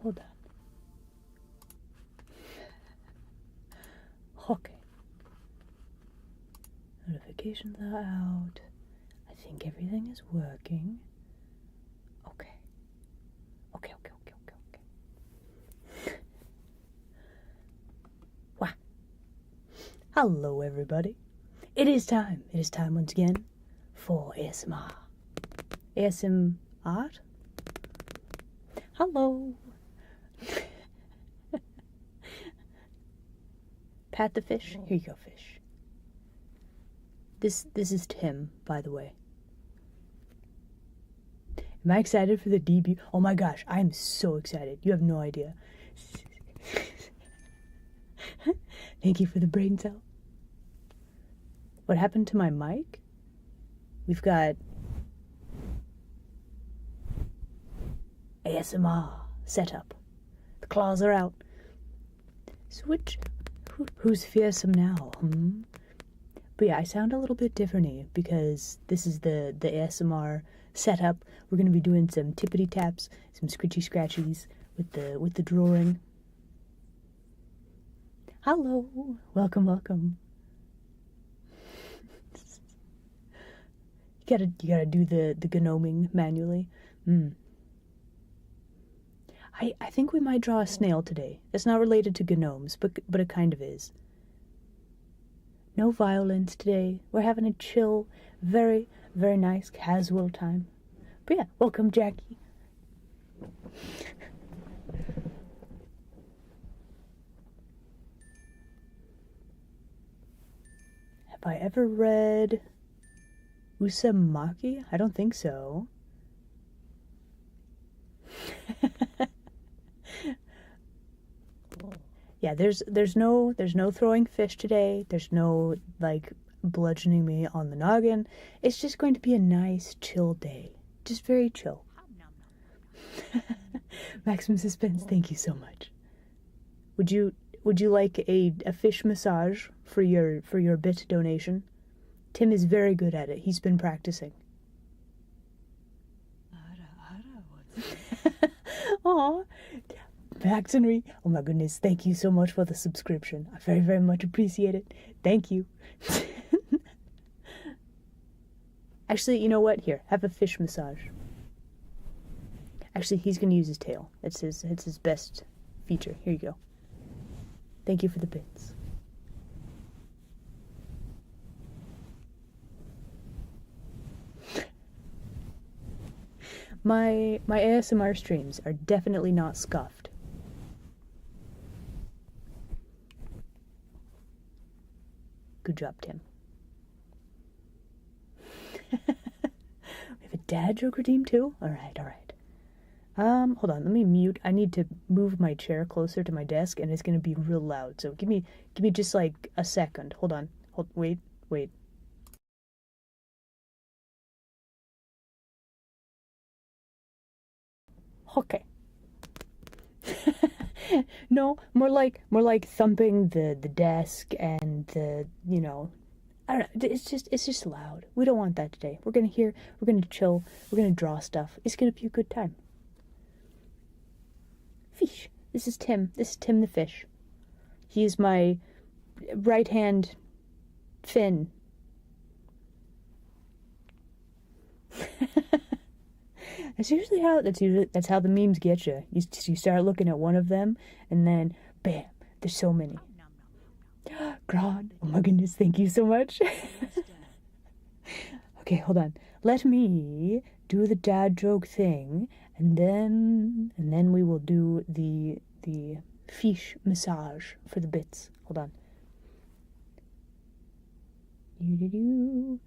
hold on. Okay. Notifications are out. I think everything is working. Okay. Okay. Wow. Hello, everybody. It is time. It is time once again for ASMR. ASM art? Hello. Pat the fish. Here you go, fish. This is Tim, by the way. Am I excited for the debut? Oh my gosh, I am so excited. You have no idea. Thank you for the brain cell. What happened to my mic? We've got ASMR setup. The claws are out. Switch. Who's fearsome now? But yeah, I sound a little bit different-y because this is the ASMR setup. We're gonna be doing some tippity taps, some scritchy scratchies with the drawing. Hello, welcome. You gotta do the gnoming manually. I think we might draw a snail today. It's not related to gnomes, but it kind of is. No violence today. We're having a chill, very, very nice, casual time. But yeah, welcome, Jackie. Have I ever read Uzumaki? I don't think so. Yeah, there's no throwing fish today. There's no like bludgeoning me on the noggin. It's just going to be a nice chill day. Just very chill. Maximum suspense, thank you so much. Would you like a fish massage for your bit donation? Tim is very good at it. He's been practicing. Aw. Max Henry, oh my goodness, thank you so much for the subscription. I very, very much appreciate it. Thank you. Actually, you know what? Here, have a fish massage. Actually, he's gonna use his tail. It's his best feature. Here you go. Thank you for the bits. My ASMR streams are definitely not scuffed. Good job, Tim. We have a dad joke redeem too? Alright. Hold on, let me mute. I need to move my chair closer to my desk and it's gonna be real loud. So give me just like a second. Hold on. Wait. Okay. No, more like thumping the desk and the, you know, I don't know, it's just loud. We don't want that today. We're gonna chill, we're gonna draw stuff. It's gonna be a good time. Fish. This is Tim the fish. He is my right hand fin. That's how the memes get you. You start looking at one of them, and then bam, there's so many. Grod, oh my goodness, thank you so much. Okay, hold on. Let me do the dad joke thing, and then we will do the fish massage for the bits. Hold on. You.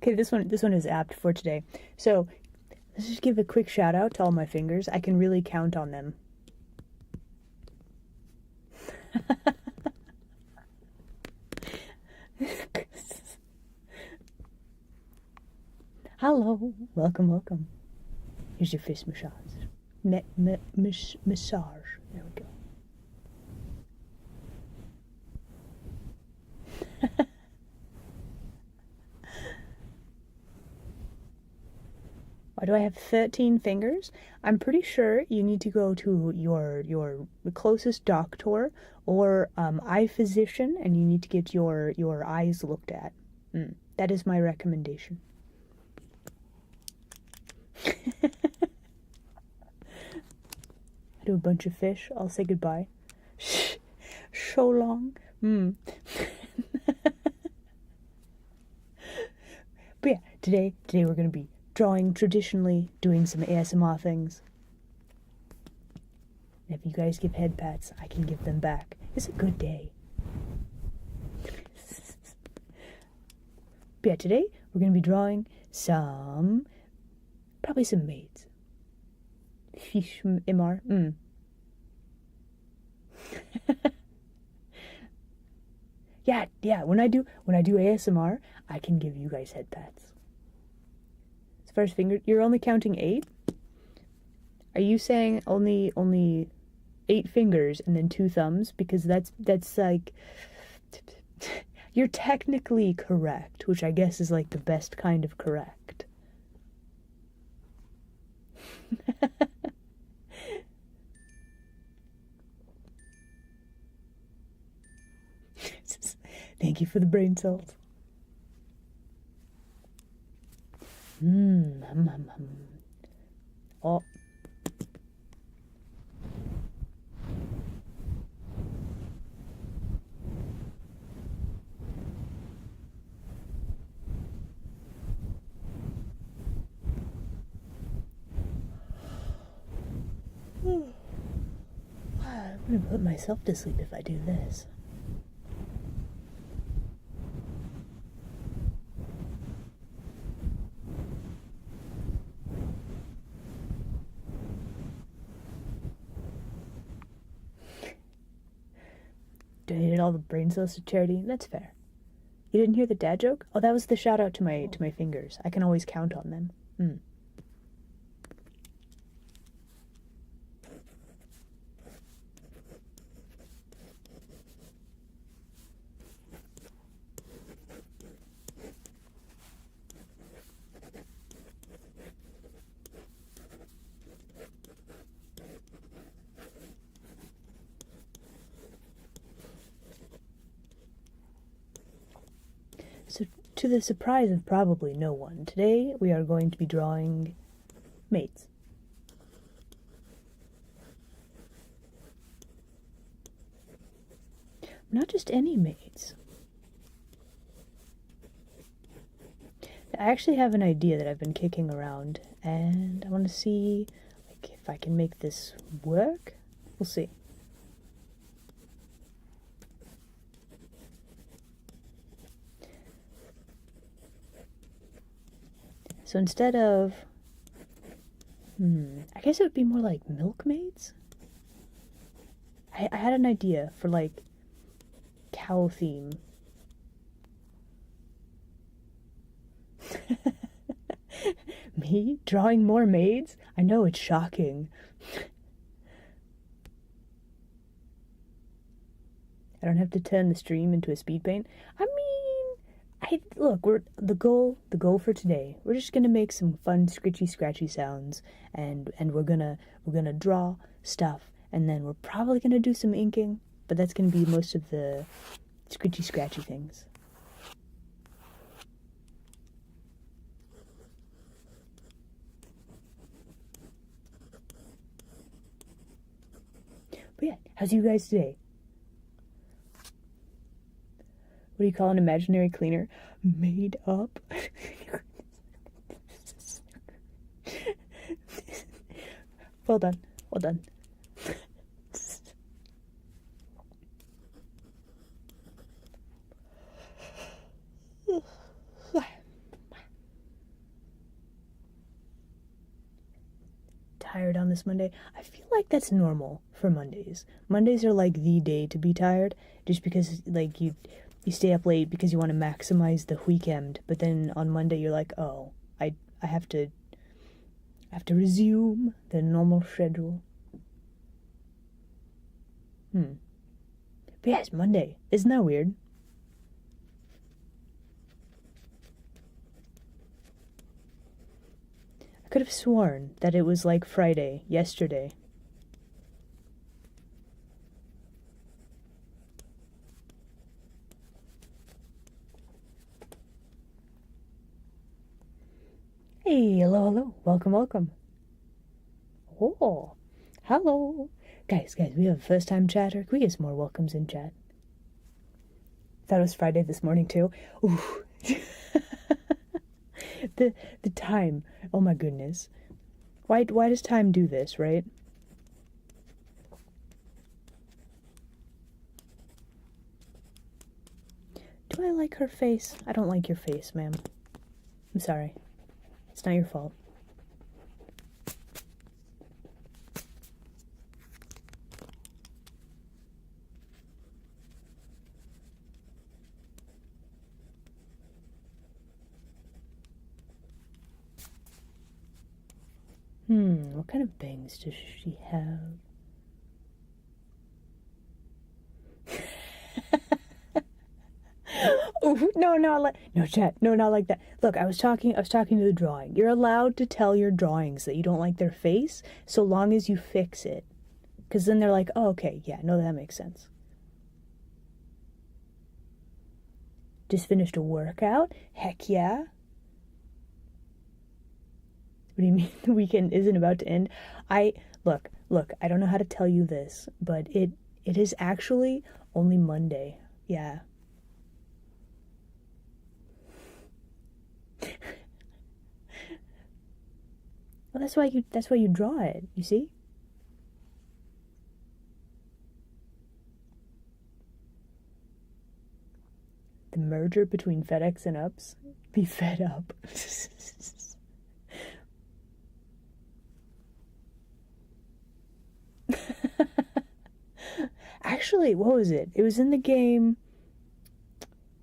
Okay, this one is apt for today. So let's just give a quick shout out to all my fingers. I can really count on them. Hello, welcome. Here's your face massage. Massage. There we go. Why do I have 13 fingers? I'm pretty sure you need to go to your closest doctor or eye physician, and you need to get your eyes looked at. That is my recommendation. I do a bunch of fish. I'll say goodbye. So long. But yeah, today we're gonna be drawing traditionally, doing some ASMR things. And if you guys give head pats, I can give them back. It's a good day. But yeah, today we're gonna be drawing probably some maids. Fish MR. Yeah. When I do ASMR, I can give you guys head pats. As far as finger, you're only counting 8. Are you saying only 8 fingers and then 2 thumbs? Because that's like you're technically correct, which I guess is like the best kind of correct. Thank you for the brain cells. Oh. I'm gonna put myself to sleep if I do this. Donated all the brain cells to charity. That's fair. You didn't hear the dad joke? Oh, that was the shout out to my fingers. I can always count on them. So, to the surprise of probably no one, today we are going to be drawing maids. Not just any maids. I actually have an idea that I've been kicking around, and I want to see if I can make this work. We'll see. So instead of, I guess it would be more like milkmaids? I had an idea for like cow theme. Me drawing more maids? I know, it's shocking. I don't have to turn the stream into a speed paint. I mean, look, the goal for today. We're just gonna make some fun scritchy scratchy sounds, and we're gonna draw stuff, and then we're probably gonna do some inking, but that's gonna be most of the scritchy scratchy things. But yeah, how's you guys today? What do you call an imaginary cleaner? Made up? Well done. Well done. Tired on this Monday. I feel like that's normal for Mondays. Mondays are like the day to be tired, just because like you stay up late because you want to maximize the weekend, but then on Monday you're like, oh, I have to I have to resume the normal schedule. But yeah, it's Monday. Isn't that weird? I could have sworn that it was like Friday, yesterday. Hey, hello, hello. Welcome, welcome. Oh, hello. Guys, we have a first time chatter. Can we get some more welcomes in chat? Thought it was Friday this morning too. Ooh. the time. Oh my goodness. Why does time do this, right? Do I like her face? I don't like your face, ma'am. I'm sorry. It's not your fault. What kind of bangs does she have? Oh, no, chat. No, not like that. Look, I was talking to the drawing. You're allowed to tell your drawings that you don't like their face so long as you fix it. Because then they're like, oh, okay, yeah, no, that makes sense. Just finished a workout? Heck yeah. What do you mean the weekend isn't about to end? Look, I don't know how to tell you this, but it is actually only Monday. Yeah. Well, that's why you draw it, you see? The merger between FedEx and Ups? Be fed up. Actually, what was it? It was in the game.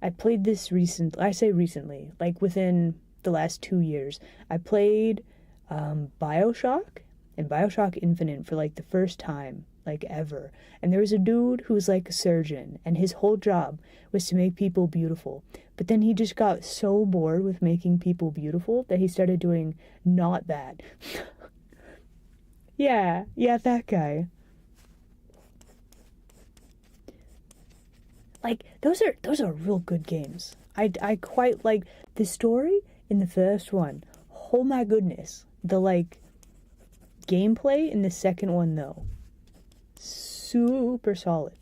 I played this I say recently, like within the last 2 years. I played Bioshock and Bioshock Infinite for like the first time, like ever. And there was a dude who was like a surgeon, and his whole job was to make people beautiful. But then he just got so bored with making people beautiful that he started doing not that. Yeah, that guy. Like those are real good games. I quite like the story in the first one. Oh my goodness. The like gameplay in the second one though. Super solid.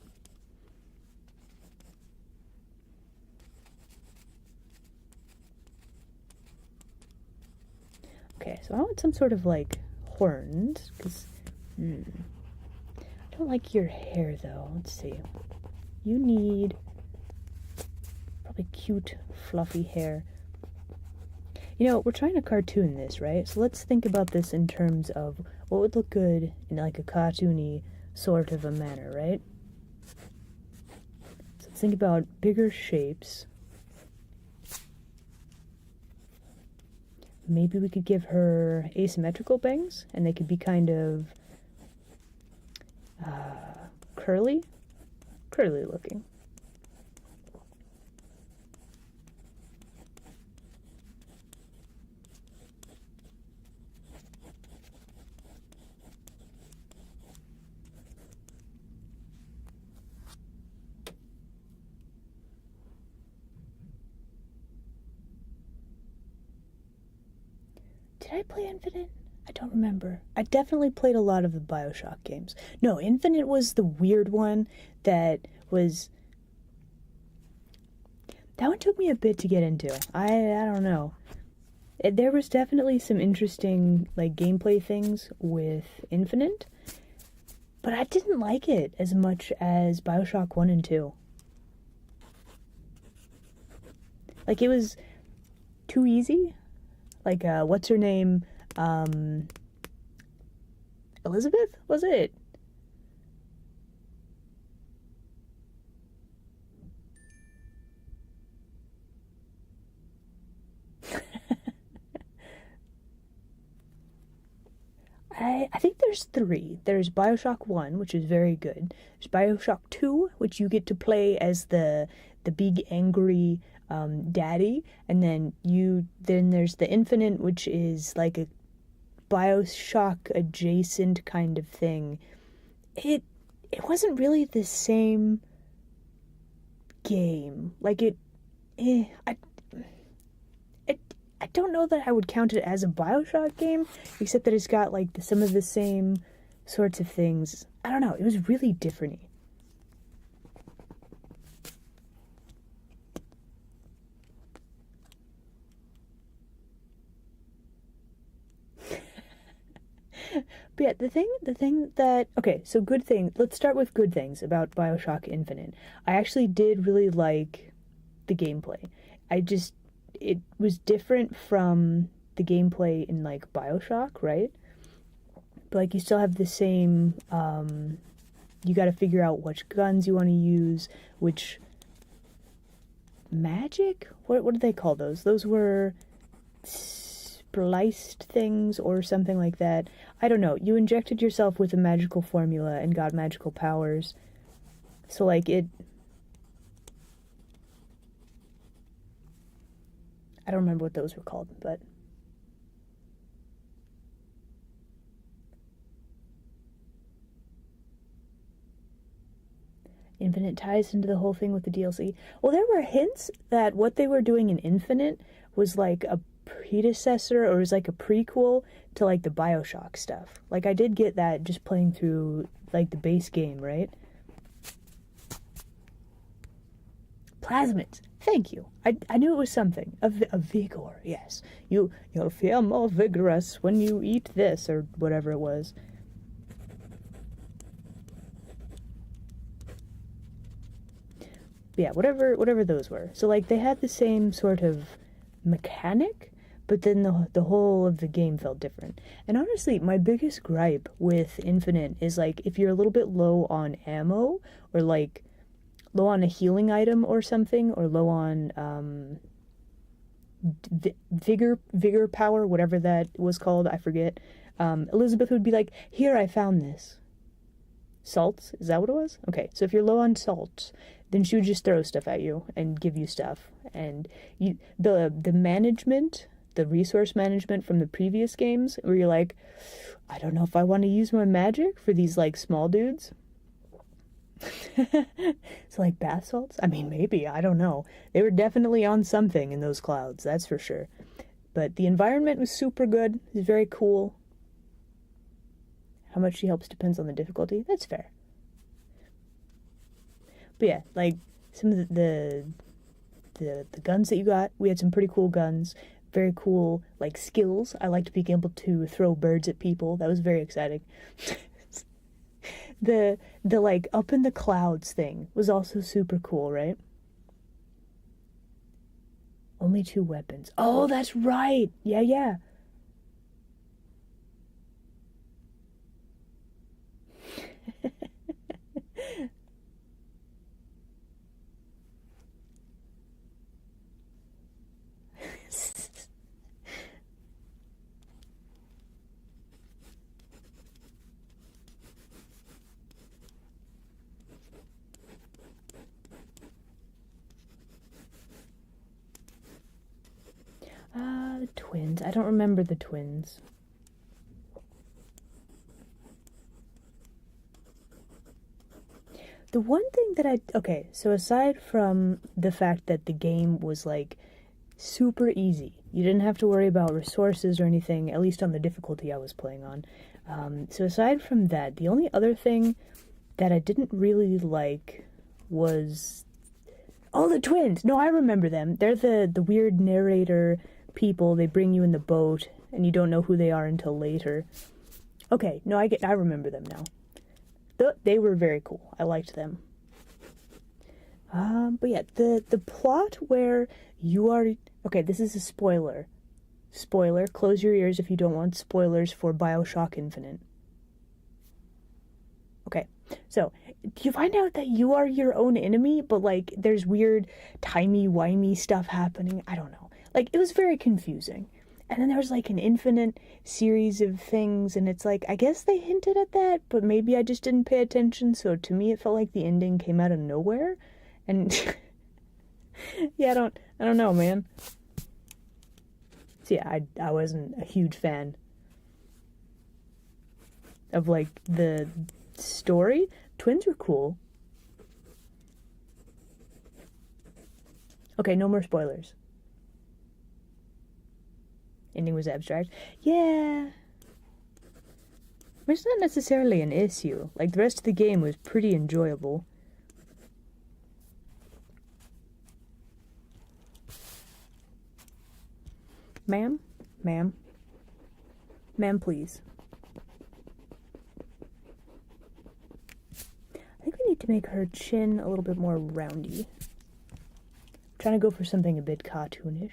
Okay, so I want some sort of like horns because I don't like your hair though. Let's see. You need probably cute, fluffy hair. You know, we're trying to cartoon this, right? So let's think about this in terms of what would look good in like a cartoony sort of a manner, right? So let's think about bigger shapes. Maybe we could give her asymmetrical bangs, and they could be kind of curly looking. Did I play Infinite? I don't remember. I definitely played a lot of the Bioshock games. No, Infinite was the weird one that was... That one took me a bit to get into. I don't know. There was definitely some interesting like gameplay things with Infinite, but I didn't like it as much as Bioshock 1 and 2. Like, it was too easy. Like, what's her name? Elizabeth? Was it? I think there's three. There's Bioshock 1, which is very good. There's Bioshock 2, which you get to play as the big angry daddy, and then there's the Infinite, which is like a Bioshock adjacent kind of thing. It wasn't really the same game. Like I don't know that I would count it as a Bioshock game, except that it's got like some of the same sorts of things. I don't know. It was really different. But yeah, the thing that, okay, so good thing, let's start with good things about Bioshock Infinite. I actually did really like the gameplay. It was different from the gameplay in like Bioshock, right? But like you still have the same, you gotta figure out which guns you want to use, which magic? What do they call those? Those were spliced things or something like that. I don't know. You injected yourself with a magical formula and got magical powers. So like I don't remember what those were called, but Infinite ties into the whole thing with the DLC. Well, there were hints that what they were doing in Infinite was like a predecessor, or was like a prequel to like the Bioshock stuff. Like I did get that just playing through like the base game, right? Plasmids. Thank you. I knew it was something. A vigor, yes. You'll feel more vigorous when you eat this, or whatever it was. But yeah, whatever those were. So like they had the same sort of mechanic, but then the whole of the game felt different. And honestly, my biggest gripe with Infinite is like if you're a little bit low on ammo, or like low on a healing item or something, or low on vigor power, whatever that was called, I forget. Elizabeth would be like, "Here, I found this." Salts? Is that what it was? Okay, so if you're low on salts, then she would just throw stuff at you and give you stuff. And the management, the resource management from the previous games, where you're like, I don't know if I want to use my magic for these like small dudes. So like bath salts? I mean, maybe, I don't know. They were definitely on something in those clouds, that's for sure. But the environment was super good. It was very cool. How much she helps depends on the difficulty. That's fair. But yeah, like some of the guns that you got, we had some pretty cool guns. Very cool like skills. I liked being able to throw birds at people. That was very exciting. the like up in the clouds thing was also super cool, right? Only 2 weapons. Oh, that's right. Yeah. The twins. I don't remember the twins. The one thing that okay, so aside from the fact that the game was like super easy, you didn't have to worry about resources or anything, at least on the difficulty I was playing on. So aside from that, the only other thing that I didn't really like was, oh, the twins. No, I remember them. They're the weird narrator people. They bring you in the boat and you don't know who they are until later. Okay, no, I remember them now. They were very cool. I liked them. But yeah, the plot where you are, okay, this is a spoiler. Spoiler, close your ears if you don't want spoilers for Bioshock Infinite. Okay, so you find out that you are your own enemy, but like there's weird timey-wimey stuff happening. I don't know. Like it was very confusing. And then there was like an infinite series of things, and it's like, I guess they hinted at that, but maybe I just didn't pay attention, so to me it felt like the ending came out of nowhere. And yeah, I don't know, man. So yeah, I wasn't a huge fan of like the story. Twins were cool. Okay, no more spoilers. Ending was abstract. Yeah. It's not necessarily an issue. Like, the rest of the game was pretty enjoyable. Ma'am? Ma'am? Ma'am, please. I think we need to make her chin a little bit more roundy. I'm trying to go for something a bit cartoonish.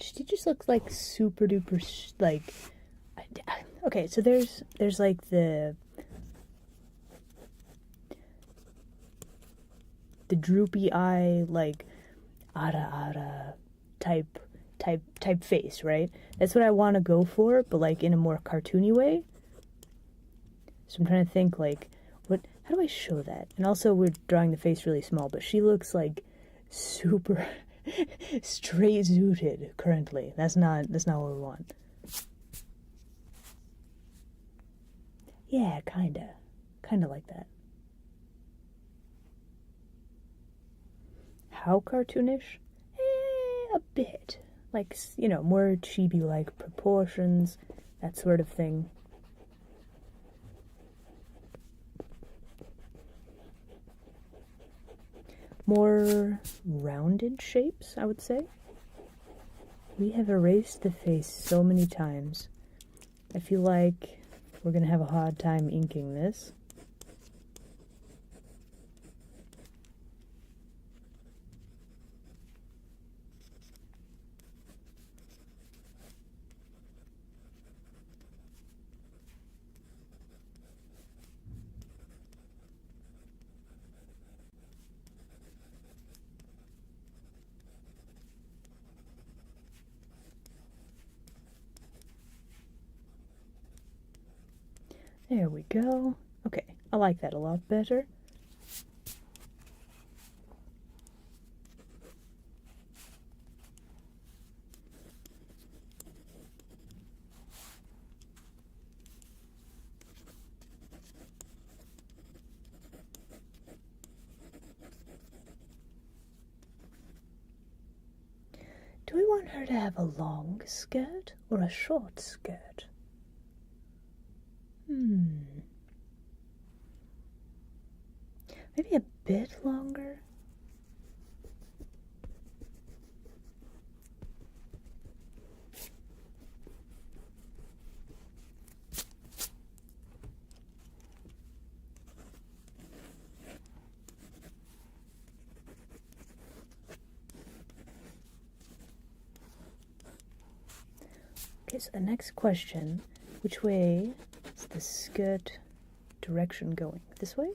She just looks like super duper like. Okay, so there's like the droopy eye, like ara type face, right? That's what I want to go for, but like in a more cartoony way. So I'm trying to think like, how do I show that? And also we're drawing the face really small, but she looks like super straight zooted currently. That's not what we want. Yeah, kinda like that. How cartoonish? A bit. Like, you know, more chibi-like proportions, that sort of thing. More rounded shapes, I would say. We have erased the face so many times. I feel like we're gonna have a hard time inking this. There we go. Okay, I like that a lot better. Do we want her to have a long skirt or a short skirt? Maybe a bit longer? Okay, so the next question, which way is the skirt direction going? This way?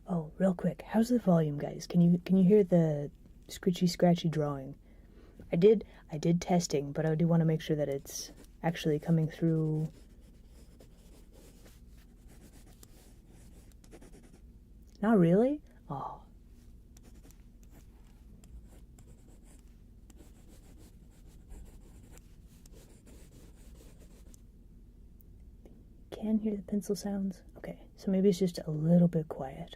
Oh, real quick, how's the volume, guys? Can you hear the scratchy drawing? I did testing, but I do want to make sure that it's actually coming through. Not really? Oh. can hear the pencil sounds. Okay, so maybe it's just a little bit quiet.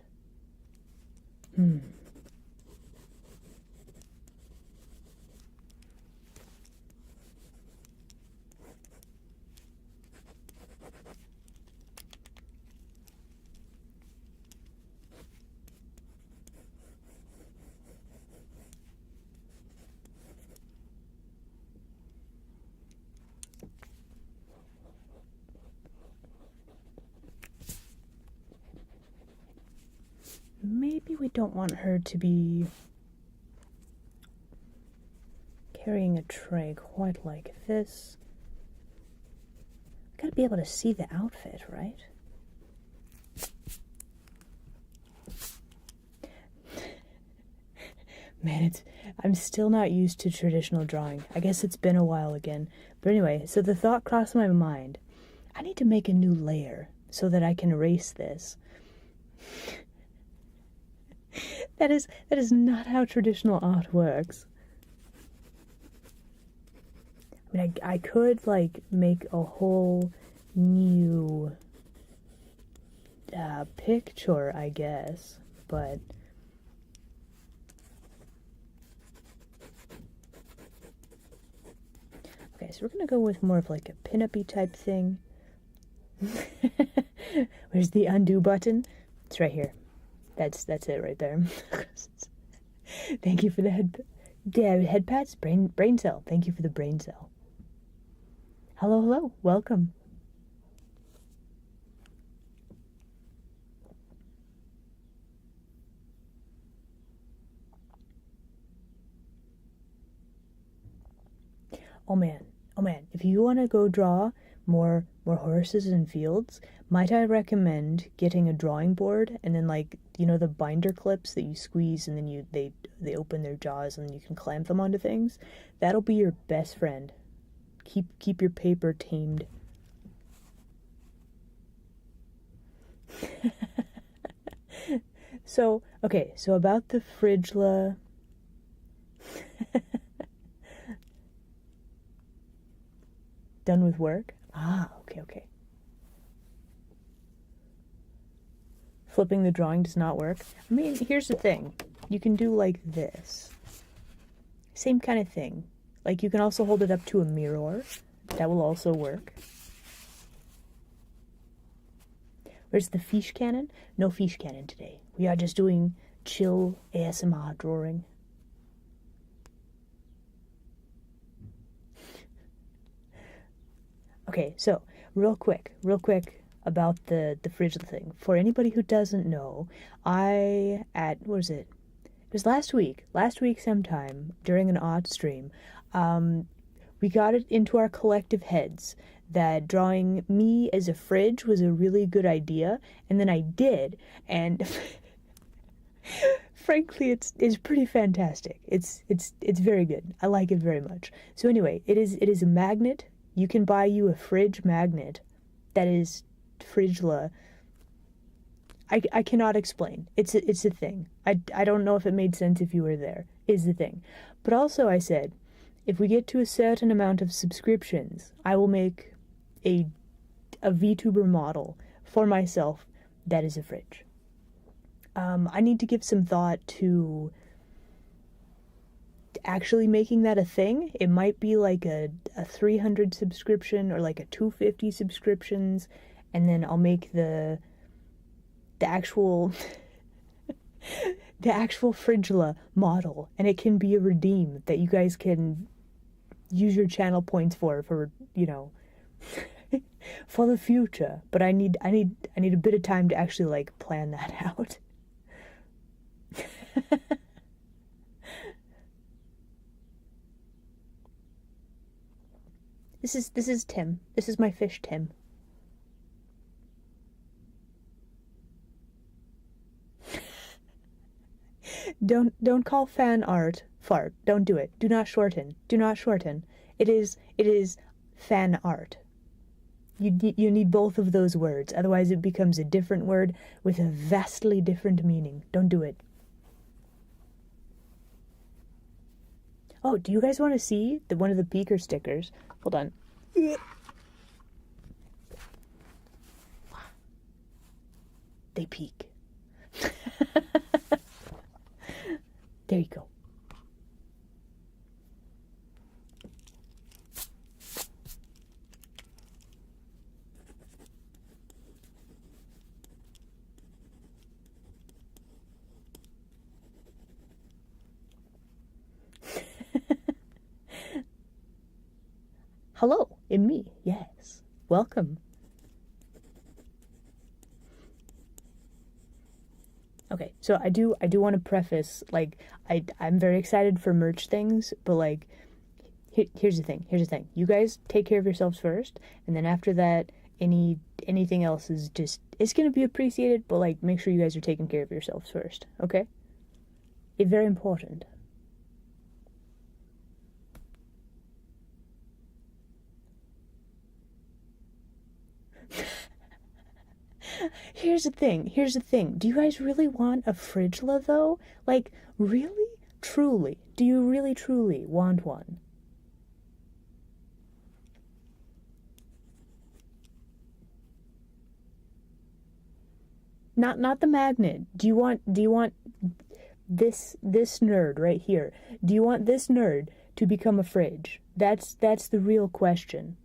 Maybe we don't want her to be carrying a tray quite like this. Gotta be able to see the outfit, right? Man, I'm still not used to traditional drawing. I guess it's been a while again. But anyway, so the thought crossed my mind. I need to make a new layer so that I can erase this. That is not how traditional art works. I mean, I could, like, make a whole new picture, I guess, but... Okay, so we're gonna go with more of, like, a pin-up-y type thing. Where's the undo button? It's right here. That's it right there. Thank you for the head pats. Brain cell. Thank you for the brain cell. Hello. Welcome. Oh man. If you want to go draw more horses and fields, might I recommend getting a drawing board and then, like, you know, the binder clips that you squeeze and then they open their jaws and you can clamp them onto things? That'll be your best friend. Keep your paper tamed. So about the Frigila. Done with work? Ah, okay. Flipping the drawing does not work. I mean, here's the thing. You can do like this. Same kind of thing. Like, you can also hold it up to a mirror. That will also work. Where's the fish cannon? No fish cannon today. We are just doing chill ASMR drawing. Okay, so real quick about the Frigila thing. For anybody who doesn't know, what was it? It was last week sometime during an art stream, we got it into our collective heads that drawing me as a fridge was a really good idea, and then I did, and frankly, it's pretty fantastic. It's very good. I like it very much. So anyway, it is a magnet. You can buy you a fridge magnet that is Frigila. I cannot explain. It's a thing. I don't know if it made sense if you were there. It's the thing. But also I said, if we get to a certain amount of subscriptions, I will make a VTuber model for myself that is a fridge. I need to give some thought to actually making that a thing. It might be like a 300 subscription or like a 250 subscriptions, and then I'll make the actual the actual Frigila model, and it can be a redeem that you guys can use your channel points for you know, for the future. But I need a bit of time to actually, like, plan that out. This is Tim. This is my fish, Tim. Don't call fan art fart. Don't do it. Do not shorten. Do not shorten. It is fan art. You need both of those words. Otherwise it becomes a different word with a vastly different meaning. Don't do it. Oh, do you guys want to see one of the Beaker stickers? Hold on. they peak. There you go. Hello, in me, yes. Welcome. Okay, so I do want to preface, like, I'm very excited for merch things, but like here's the thing. You guys take care of yourselves first, and then after that, anything else is just it's gonna be appreciated, but like make sure you guys are taking care of yourselves first, okay? It's very important. Here's the thing. Do you guys really want a Frigila though? Like, really? Truly? Do you really truly want one? Not the magnet. Do you want this nerd right here? Do you want this nerd to become a fridge? That's the real question.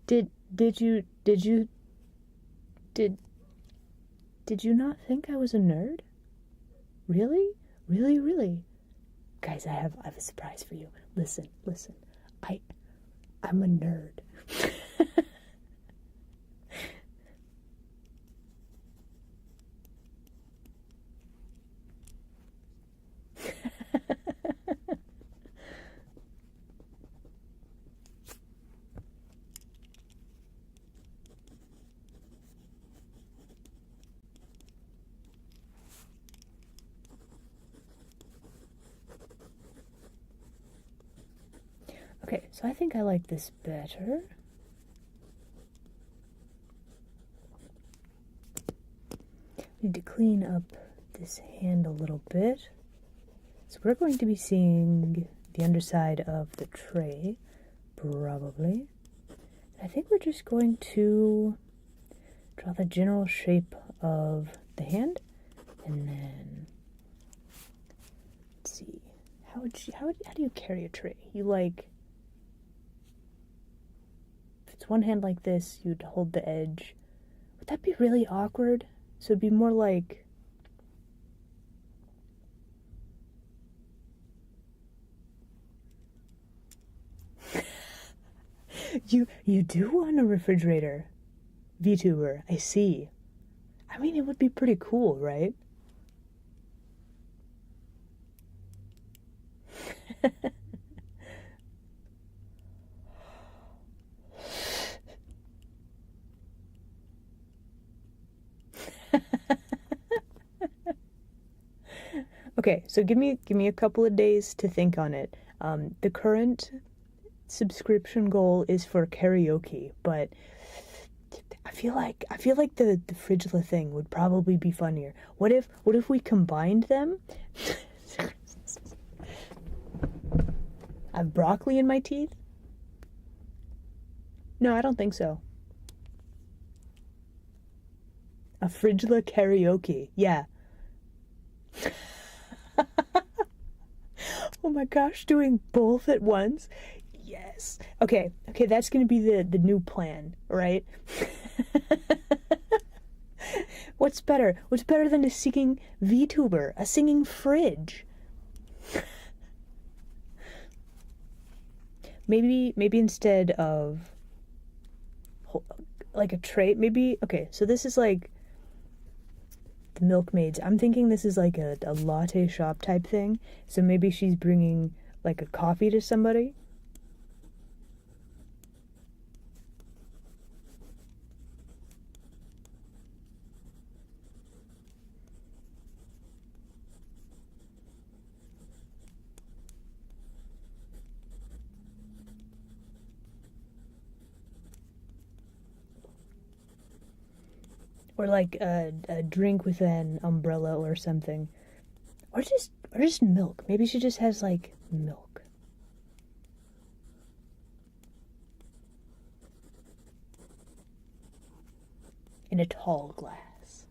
Did you did did you not think I was a nerd? Really? Really, really? Guys, I have a surprise for you. Listen. I I'm a nerd. Okay, so I think I like this better. Need to clean up this hand a little bit. So we're going to be seeing the underside of the tray, probably. I think we're just going to draw the general shape of the hand, and then let's see. How do you carry a tray? You like, if it's one hand like this, you'd hold the edge. Would that be really awkward? So it'd be more like you do want a refrigerator, VTuber. I see. I mean, it would be pretty cool, right? Okay, so give me a couple of days to think on it. The current subscription goal is for karaoke, but I feel like the Frigila thing would probably be funnier. What if we combined them? I have broccoli in my teeth? No, I don't think so. A Frigila karaoke. Yeah. Oh my gosh, doing both at once? Yes. Okay, that's gonna be the new plan, right? What's better? What's better than a singing VTuber? A singing fridge? Maybe instead of like a tray, maybe okay, so this is like the milkmaids. I'm thinking this is like a latte shop type thing. So maybe she's bringing like a coffee to somebody. Or like a drink with an umbrella or something. Or just milk. Maybe she just has like milk. In a tall glass.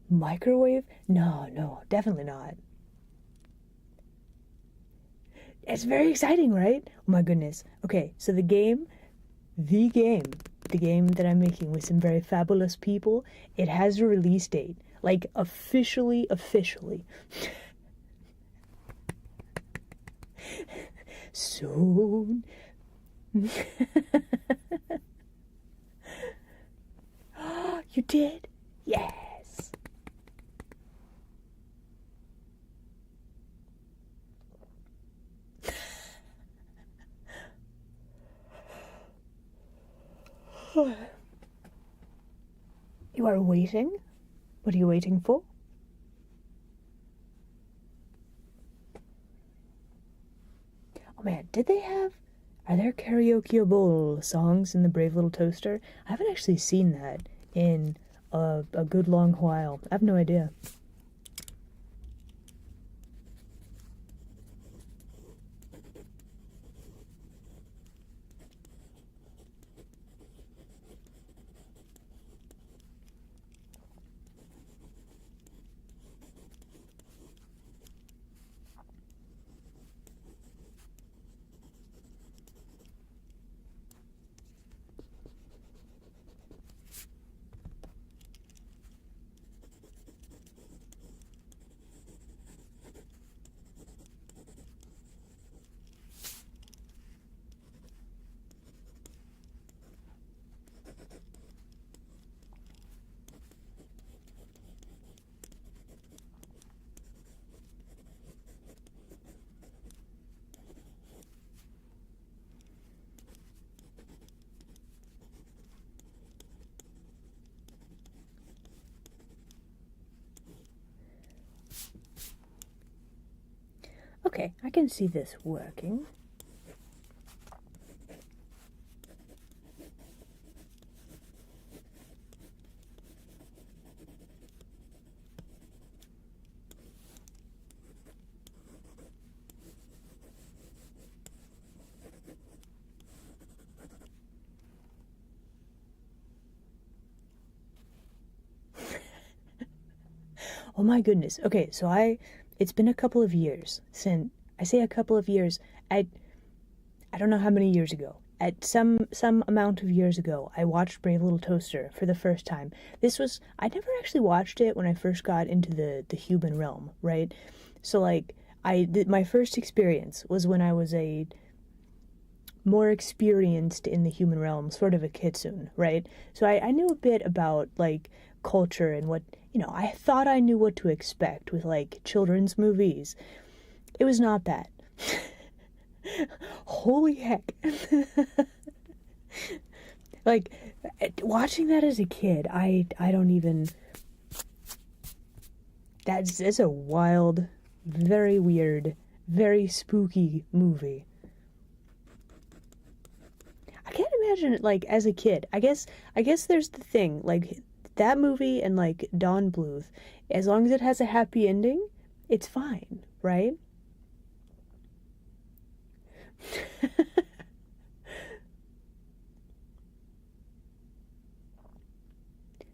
Microwave? No, no, definitely not. It's very exciting, right? Oh my goodness. Okay, so the game, the game that I'm making with some very fabulous people, it has a release date. Like, officially. Soon. You did? Yes. You are waiting? What are you waiting for? Oh man, are there karaokeable songs in the Brave Little Toaster? I haven't actually seen that in a good long while. I have no idea. Okay, I can see this working. Oh my goodness. Okay, so it's been a couple of years since I say a couple of years. I don't know how many years ago. At some amount of years ago, I watched Brave Little Toaster for the first time. I never actually watched it when I first got into the human realm, right? So like my first experience was when I was a more experienced in the human realm, sort of a kitsune, right? So I knew a bit about like culture and I thought I knew what to expect with like children's movies. It was not that. Holy heck. Like watching that as a kid, I don't even that's a wild, very weird, very spooky movie. I can't imagine it like as a kid. I guess there's the thing, like that movie and like Don Bluth, as long as it has a happy ending, it's fine, right?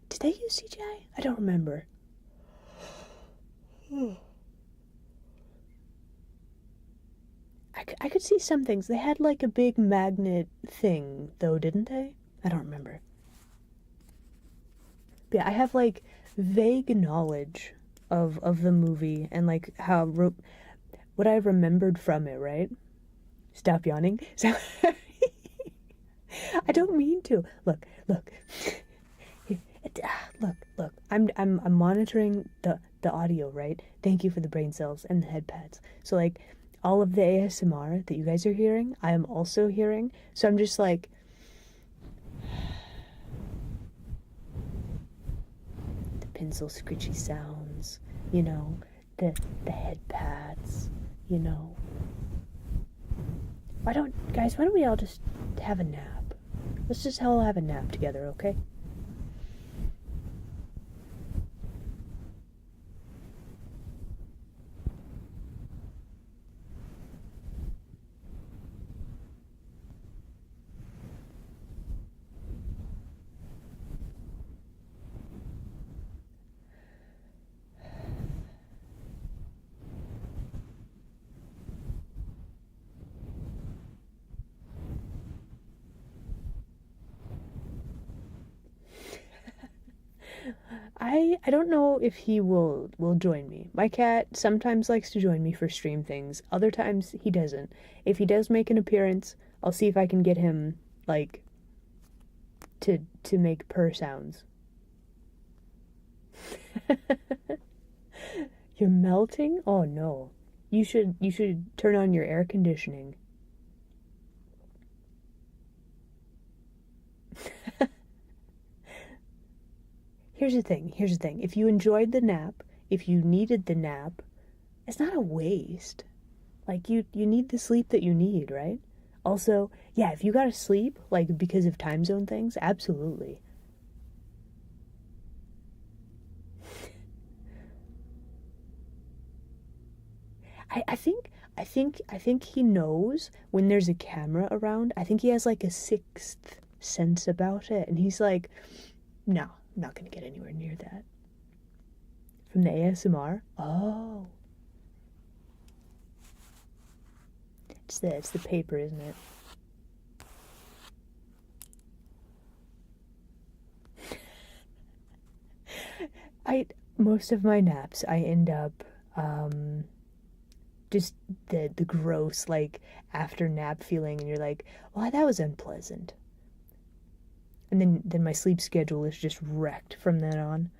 Did they use CGI? I don't remember. I could see some things. They had like a big magnet thing, though, didn't they? I don't remember. But yeah, I have like vague knowledge of the movie and like what I remembered from it, right? Stop yawning. So I don't mean to. Look. Look. I'm monitoring the audio, right? Thank you for the brain cells and the head pads. So like all of the ASMR that you guys are hearing, I am also hearing. So I'm just like the pencil scritchy sounds, you know, the head pads, you know. why don't we all just have a nap? Let's just all have a nap together, okay? I don't know if he will join me. My cat sometimes likes to join me for stream things. Other times he doesn't. If he does make an appearance, I'll see if I can get him like to make purr sounds. You're melting? Oh no. You should turn on your air conditioning. Here's the thing. If you enjoyed the nap, if you needed the nap, it's not a waste. Like you need the sleep that you need, right? Also, yeah, if you gotta sleep, like because of time zone things, absolutely. I think he knows when there's a camera around. I think he has like a sixth sense about it, and he's like, no, I'm not gonna get anywhere near that. From the ASMR? Oh. It's the paper, isn't it? I Most of my naps I end up just the gross like after nap feeling, and you're like, well, that was unpleasant. And then my sleep schedule is just wrecked from then on.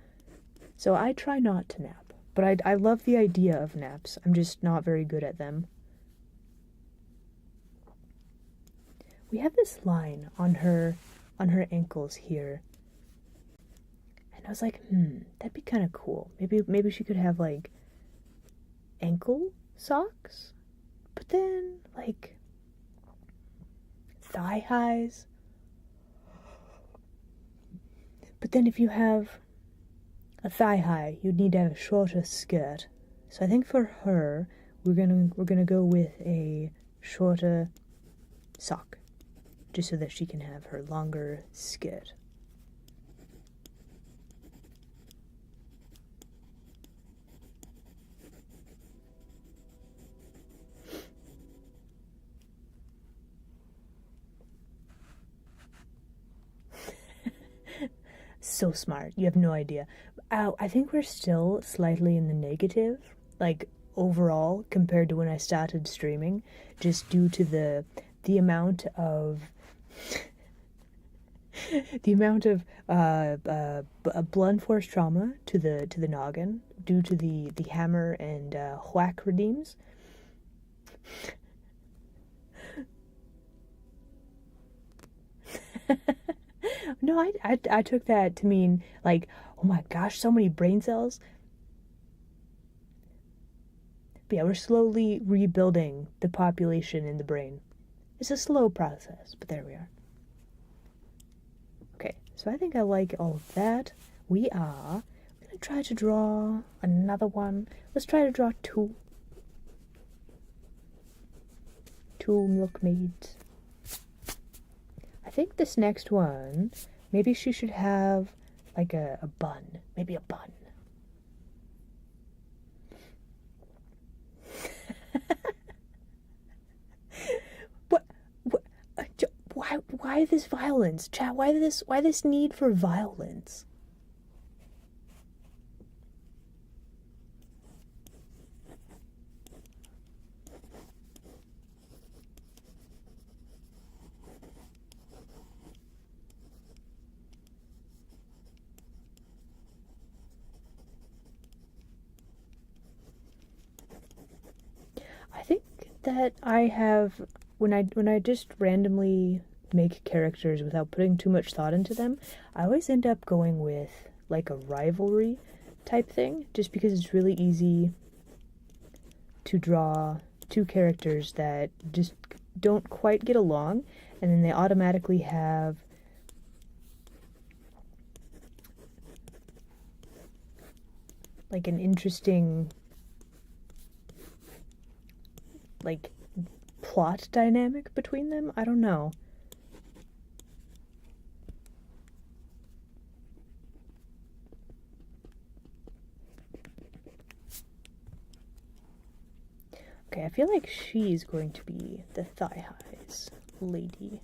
So I try not to nap, but I love the idea of naps. I'm just not very good at them. We have this line on her ankles here. And I was like, that'd be kind of cool. Maybe she could have like ankle socks, but then like thigh highs. But then if you have a thigh high, you'd need to have a shorter skirt. So I think for her, we're gonna go with a shorter sock, just so that she can have her longer skirt. So smart. You have no idea. I think we're still slightly in the negative, like overall, compared to when I started streaming, just due to the amount of the amount of blunt force trauma to the noggin due to the hammer and whack redeems. No, I took that to mean like, oh my gosh, so many brain cells. But yeah, we're slowly rebuilding the population in the brain. It's a slow process, but there we are. Okay, so I think I like all of that. We are gonna try to draw another one. Let's try to draw two milkmaids. I think this next one, maybe she should have like a bun. Maybe a bun. what? What? Why this violence, chat? Why this need for violence? I think that I have when I just randomly make characters without putting too much thought into them, I always end up going with like a rivalry type thing, just because it's really easy to draw two characters that just don't quite get along, and then they automatically have like an interesting like plot dynamic between them. I don't know. Okay, I feel like she's going to be the thigh highs lady.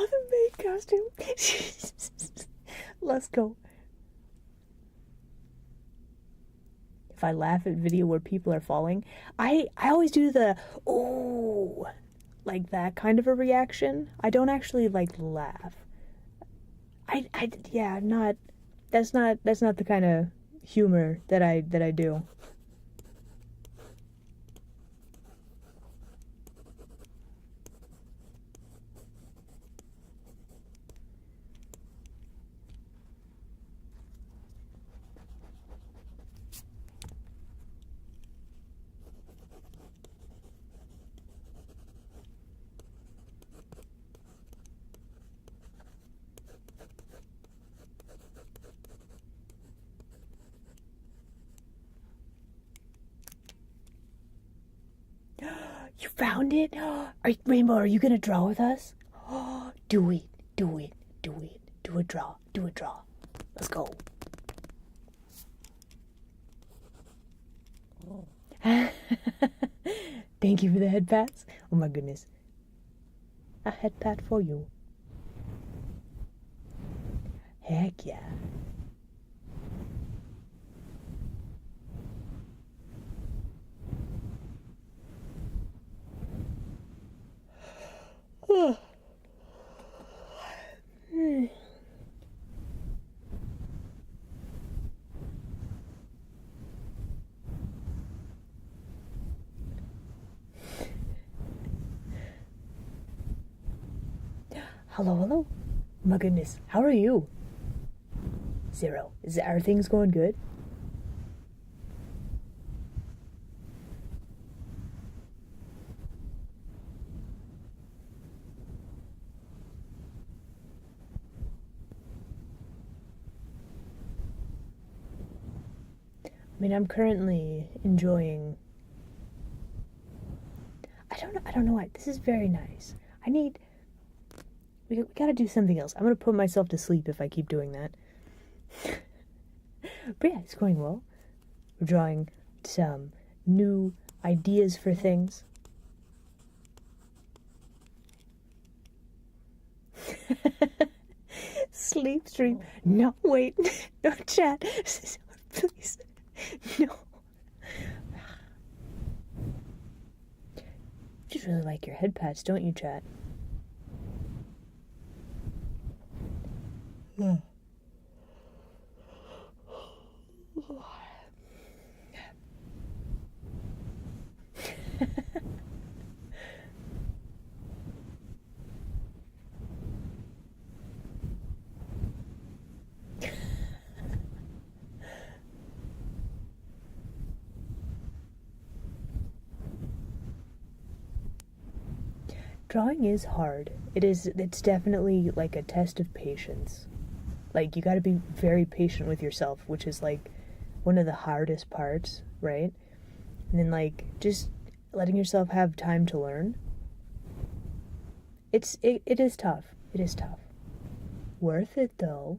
Oh, the maid costume. Let's go. If I laugh at video where people are falling, I always do the oh, like that kind of a reaction. I don't actually like laugh. Yeah, not that's not the kind of humor that I do. You found it? Rainbow, are you gonna draw with us? Do it, do it, do it. Do a draw, do a draw. Let's go. Thank you for the head pats. Oh my goodness. A head pat for you. Heck yeah. Hello, hello. My goodness, how are you? Zero. Are things going good? I mean, I'm currently enjoying. I don't know why. This is very nice. We gotta do something else. I'm gonna put myself to sleep if I keep doing that. But yeah, it's going well. We're drawing some new ideas for things. Sleep stream. No, wait. No, chat. Please. No. You just really like your head pats, don't you, chat? Yeah. Drawing is hard. It's definitely like a test of patience. Like you got to be very patient with yourself, which is like one of the hardest parts, right? And then like just letting yourself have time to learn. It is tough. It is tough. Worth it though.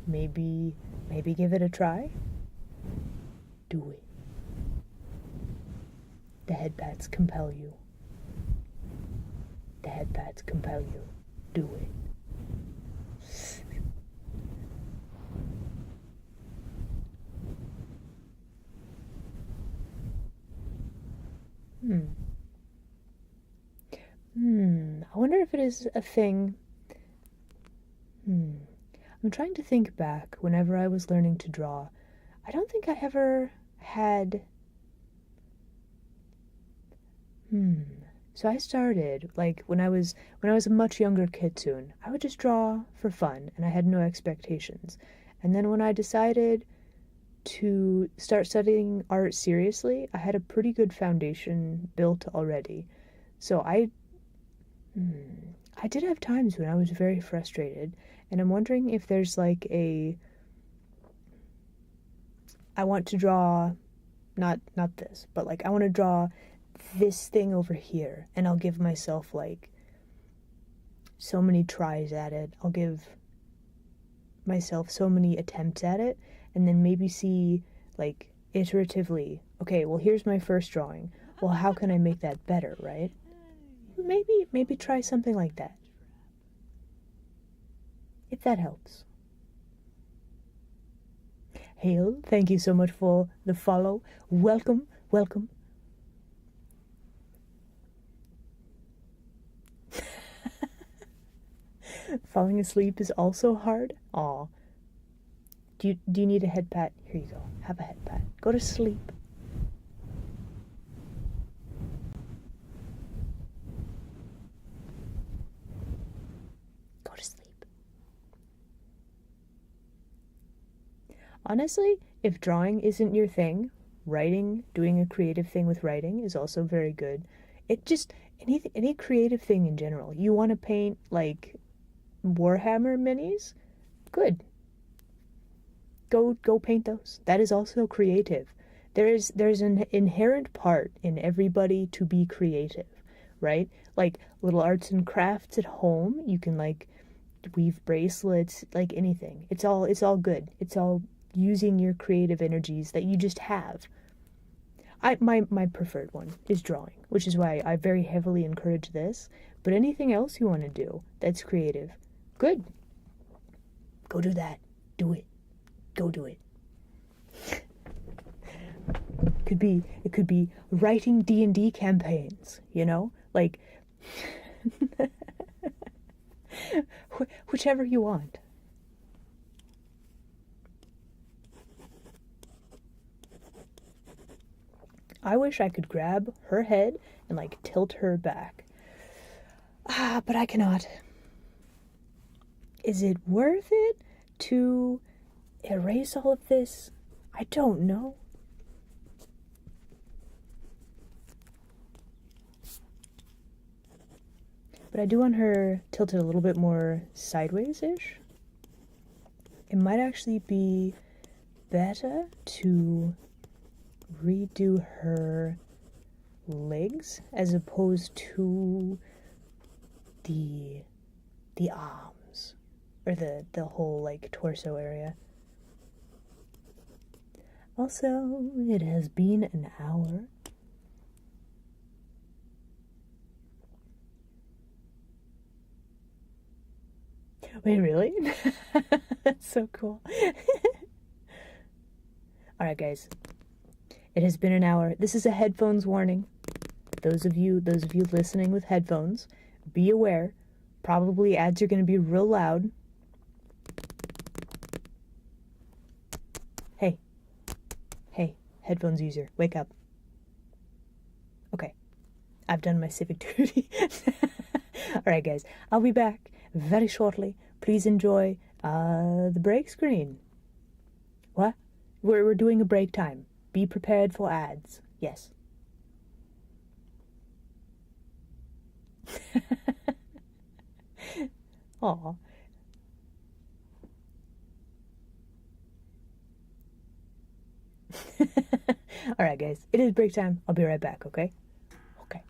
Maybe give it a try. Do it. The head pats compel you. The head pats compel you. Do it. Hmm. I wonder if it is a thing. Hmm. I'm trying to think back whenever I was learning to draw. I don't think I ever had. Hmm. So I started like when I was a much younger kitsune. I would just draw for fun and I had no expectations. And then when I decided to start studying art seriously, I had a pretty good foundation built already. So I did have times when I was very frustrated, and I'm wondering if there's like a I want to draw not this, but like I want to draw this thing over here, and I'll give myself like so many tries at it. I'll give myself so many attempts at it, and then maybe see like iteratively, okay, well here's my first drawing. Well, how can I make that better, right? Maybe try something like that. If that helps. Hail, thank you so much for the follow. Welcome, welcome. Falling asleep is also hard. Aw. Do you need a head pat? Here you go. Have a head pat. Go to sleep. Go to sleep. Honestly, if drawing isn't your thing, writing, doing a creative thing with writing is also very good. It just any creative thing in general. You want to paint like Warhammer minis? Good. Go paint those. That is also creative. There's an inherent part in everybody to be creative, right? Like little arts and crafts at home, you can like weave bracelets, like anything. It's all good. It's all using your creative energies that you just have. My preferred one is drawing, which is why I very heavily encourage this. But anything else you want to do that's creative, good. Go do that. Do it. Go do it. It could be writing D&D campaigns, like whichever you want. I wish I could grab her head and like tilt her back. But I cannot. Is it worth it to erase all of this? I don't know. But I do want her tilted a little bit more sideways-ish. It might actually be better to redo her legs as opposed to the the arms or the whole like torso area. Also, it has been an hour. Wait, really? That's so cool. All right, guys. It has been an hour. This is a headphones warning. Those of you listening with headphones, be aware. Probably ads are going to be real loud. Hey, hey, headphones user, wake up. Okay, I've done my civic duty. All right, guys, I'll be back very shortly. Please enjoy the break screen. What? We're doing a break time. Be prepared for ads. Yes. Aw. All right, guys, it is break time. I'll be right back, okay? Okay.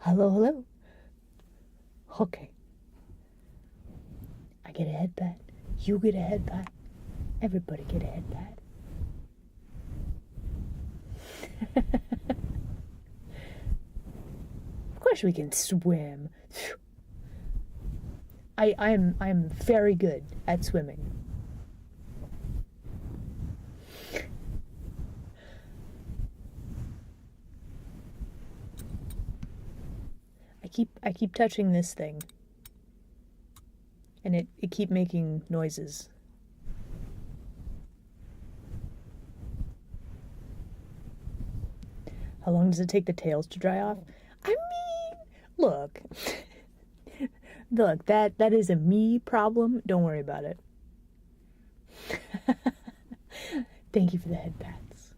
Hello, hello. Okay. I get a head pat. You get a head pat. Everybody get a head pat. Of course we can swim. I'm very good at swimming. I keep touching this thing. And it keep making noises. How long does it take the tails to dry off? I mean, look. Look, that is a me problem. Don't worry about it. Thank you for the head pats.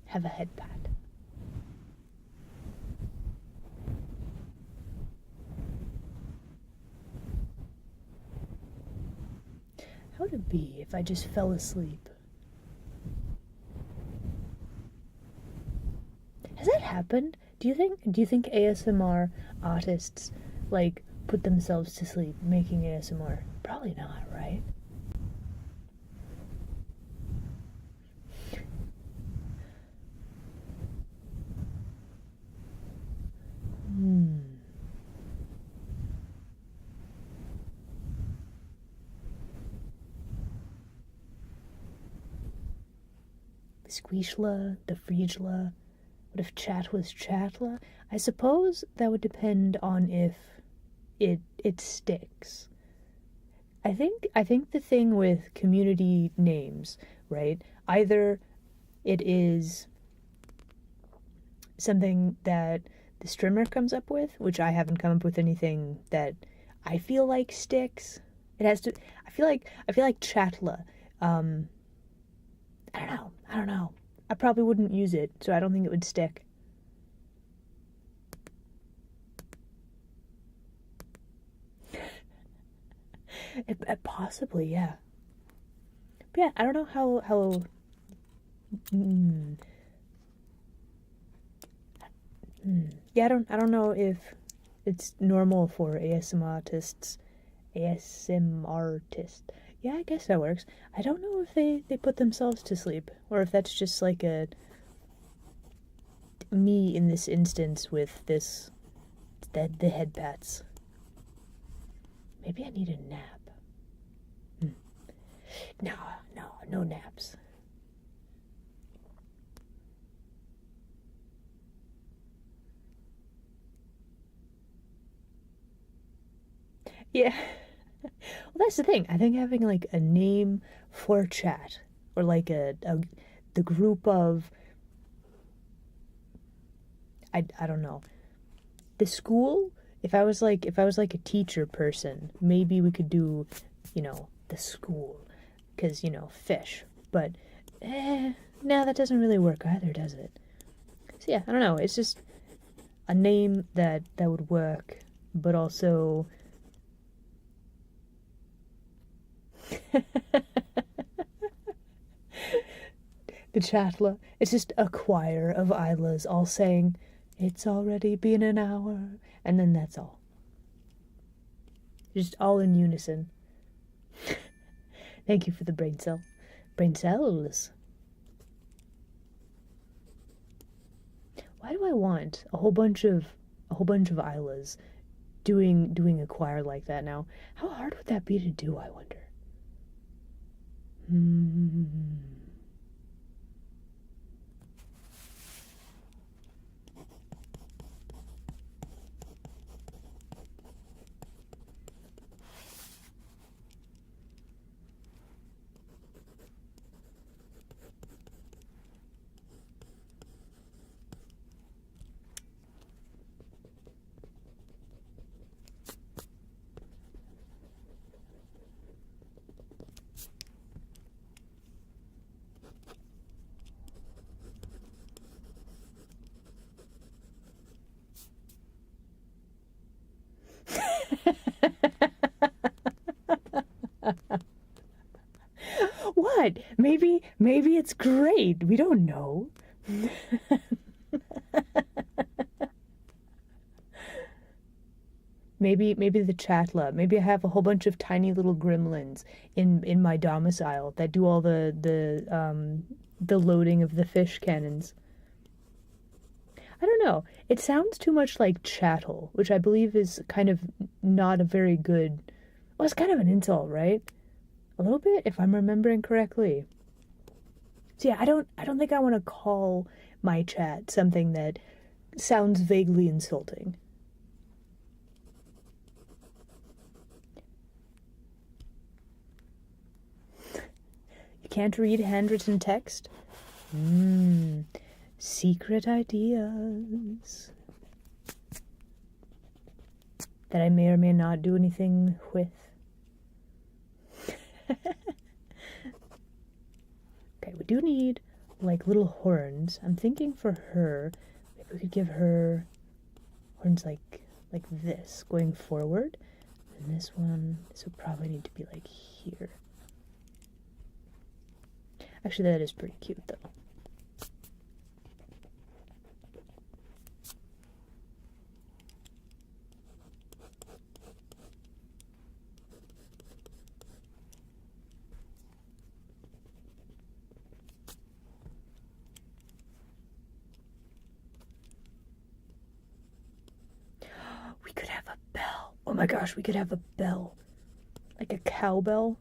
Have a head pat. How would it be if I just fell asleep? Has that happened? Do you think ASMR artists like put themselves to sleep making ASMR? Probably not, right? Hmm. The Squeeshla, the Freegela. What if chat was chatla? I suppose that would depend on if it sticks. I think the thing with community names, right? Either it is something that the streamer comes up with, which I haven't come up with anything that I feel like sticks. It has to. I feel like chatla. I don't know. I don't know. I probably wouldn't use it, so I don't think it would stick. Possibly, yeah. But yeah, I don't know how. Mm, yeah, I don't know if it's normal for ASMR artists. ASMR artist. Yeah, I guess that works. I don't know if they put themselves to sleep or if that's just like a me in this instance with this the head pats. Maybe I need a nap. No, no naps. Yeah. Well, that's the thing. I think having like a name for chat or like the group of I don't know. The school, if I was like a teacher person, maybe we could do, the school cuz fish. But no, that doesn't really work either, does it? So yeah, I don't know. It's just a name that would work, but also the chatla. It's just a choir of Islas all saying, "It's already been an hour," and then that's all. Just all in unison. Thank you for the brain cell. Brain cells. Why do I want a whole bunch of Islas doing a choir like that now? How hard would that be to do, I wonder? Hmm. What? Maybe it's great. We don't know. Maybe the chatla. Maybe I have a whole bunch of tiny little gremlins in my domicile that do all the loading of the fish cannons. I don't know. It sounds too much like chattel, which I believe is kind of not a very good. Well, it's kind of an insult, right? A little bit, if I'm remembering correctly. So yeah, I don't think I want to call my chat something that sounds vaguely insulting. You can't read handwritten text? Secret ideas that I may or may not do anything with. Okay, we do need like little horns. I'm thinking for her, maybe we could give her horns like this going forward. And this would probably need to be like here. Actually, that is pretty cute though. We could have a bell. Oh my gosh, we could have a bell. Like a cowbell.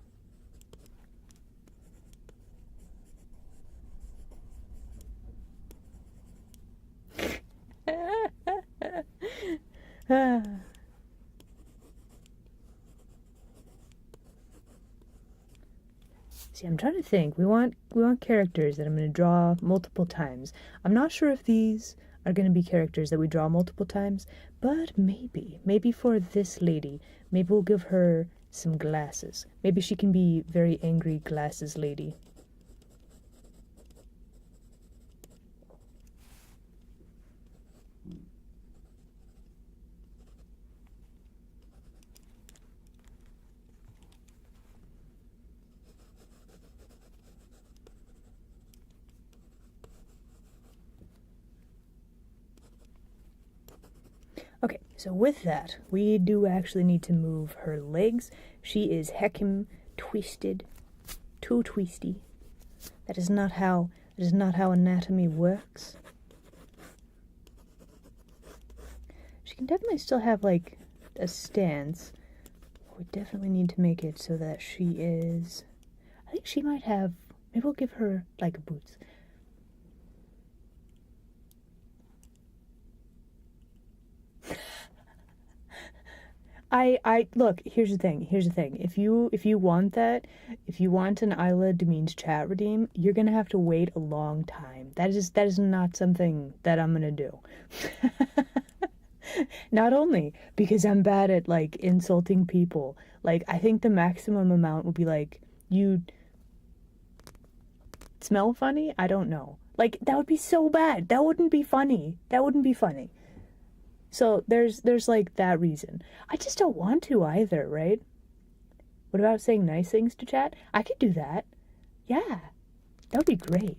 See, I'm trying to think. We want characters that I'm going to draw multiple times. I'm not sure if these are going to be characters that we draw multiple times, but maybe for this lady, maybe we'll give her some glasses. Maybe she can be very angry glasses lady. Okay, so with that, we do actually need to move her legs. She is heckin' twisted. Too twisty. That is not how anatomy works. She can definitely still have like a stance. We definitely need to make it so that she is, I think she might have, maybe we'll give her like boots. I look, here's the thing. If you want that, if you want an Isla Demines chat redeem, you're gonna have to wait a long time. That is not something that I'm gonna do. Not only because I'm bad at like insulting people, like I think the maximum amount would be like, you smell funny? I don't know. Like that would be so bad. That wouldn't be funny. So there's like that reason. I just don't want to either, right? What about saying nice things to chat? I could do that. Yeah. That would be great.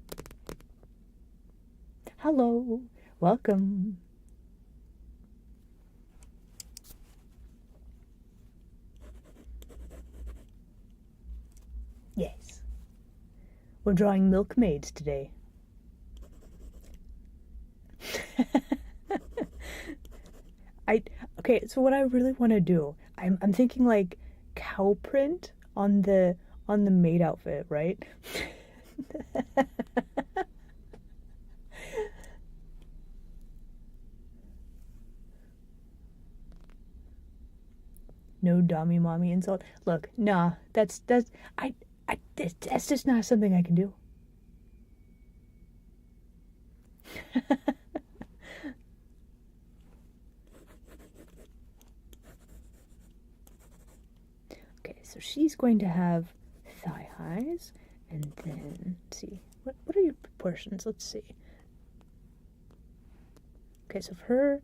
Hello. Welcome. Yes. We're drawing milkmaids today. Okay, so what I really want to do, I'm thinking like cow print on the maid outfit, right? No dummy mommy insult. Look, nah, that's just not something I can do. Okay, so she's going to have thigh highs, and then let's see what are your proportions? Let's see. Okay, so if her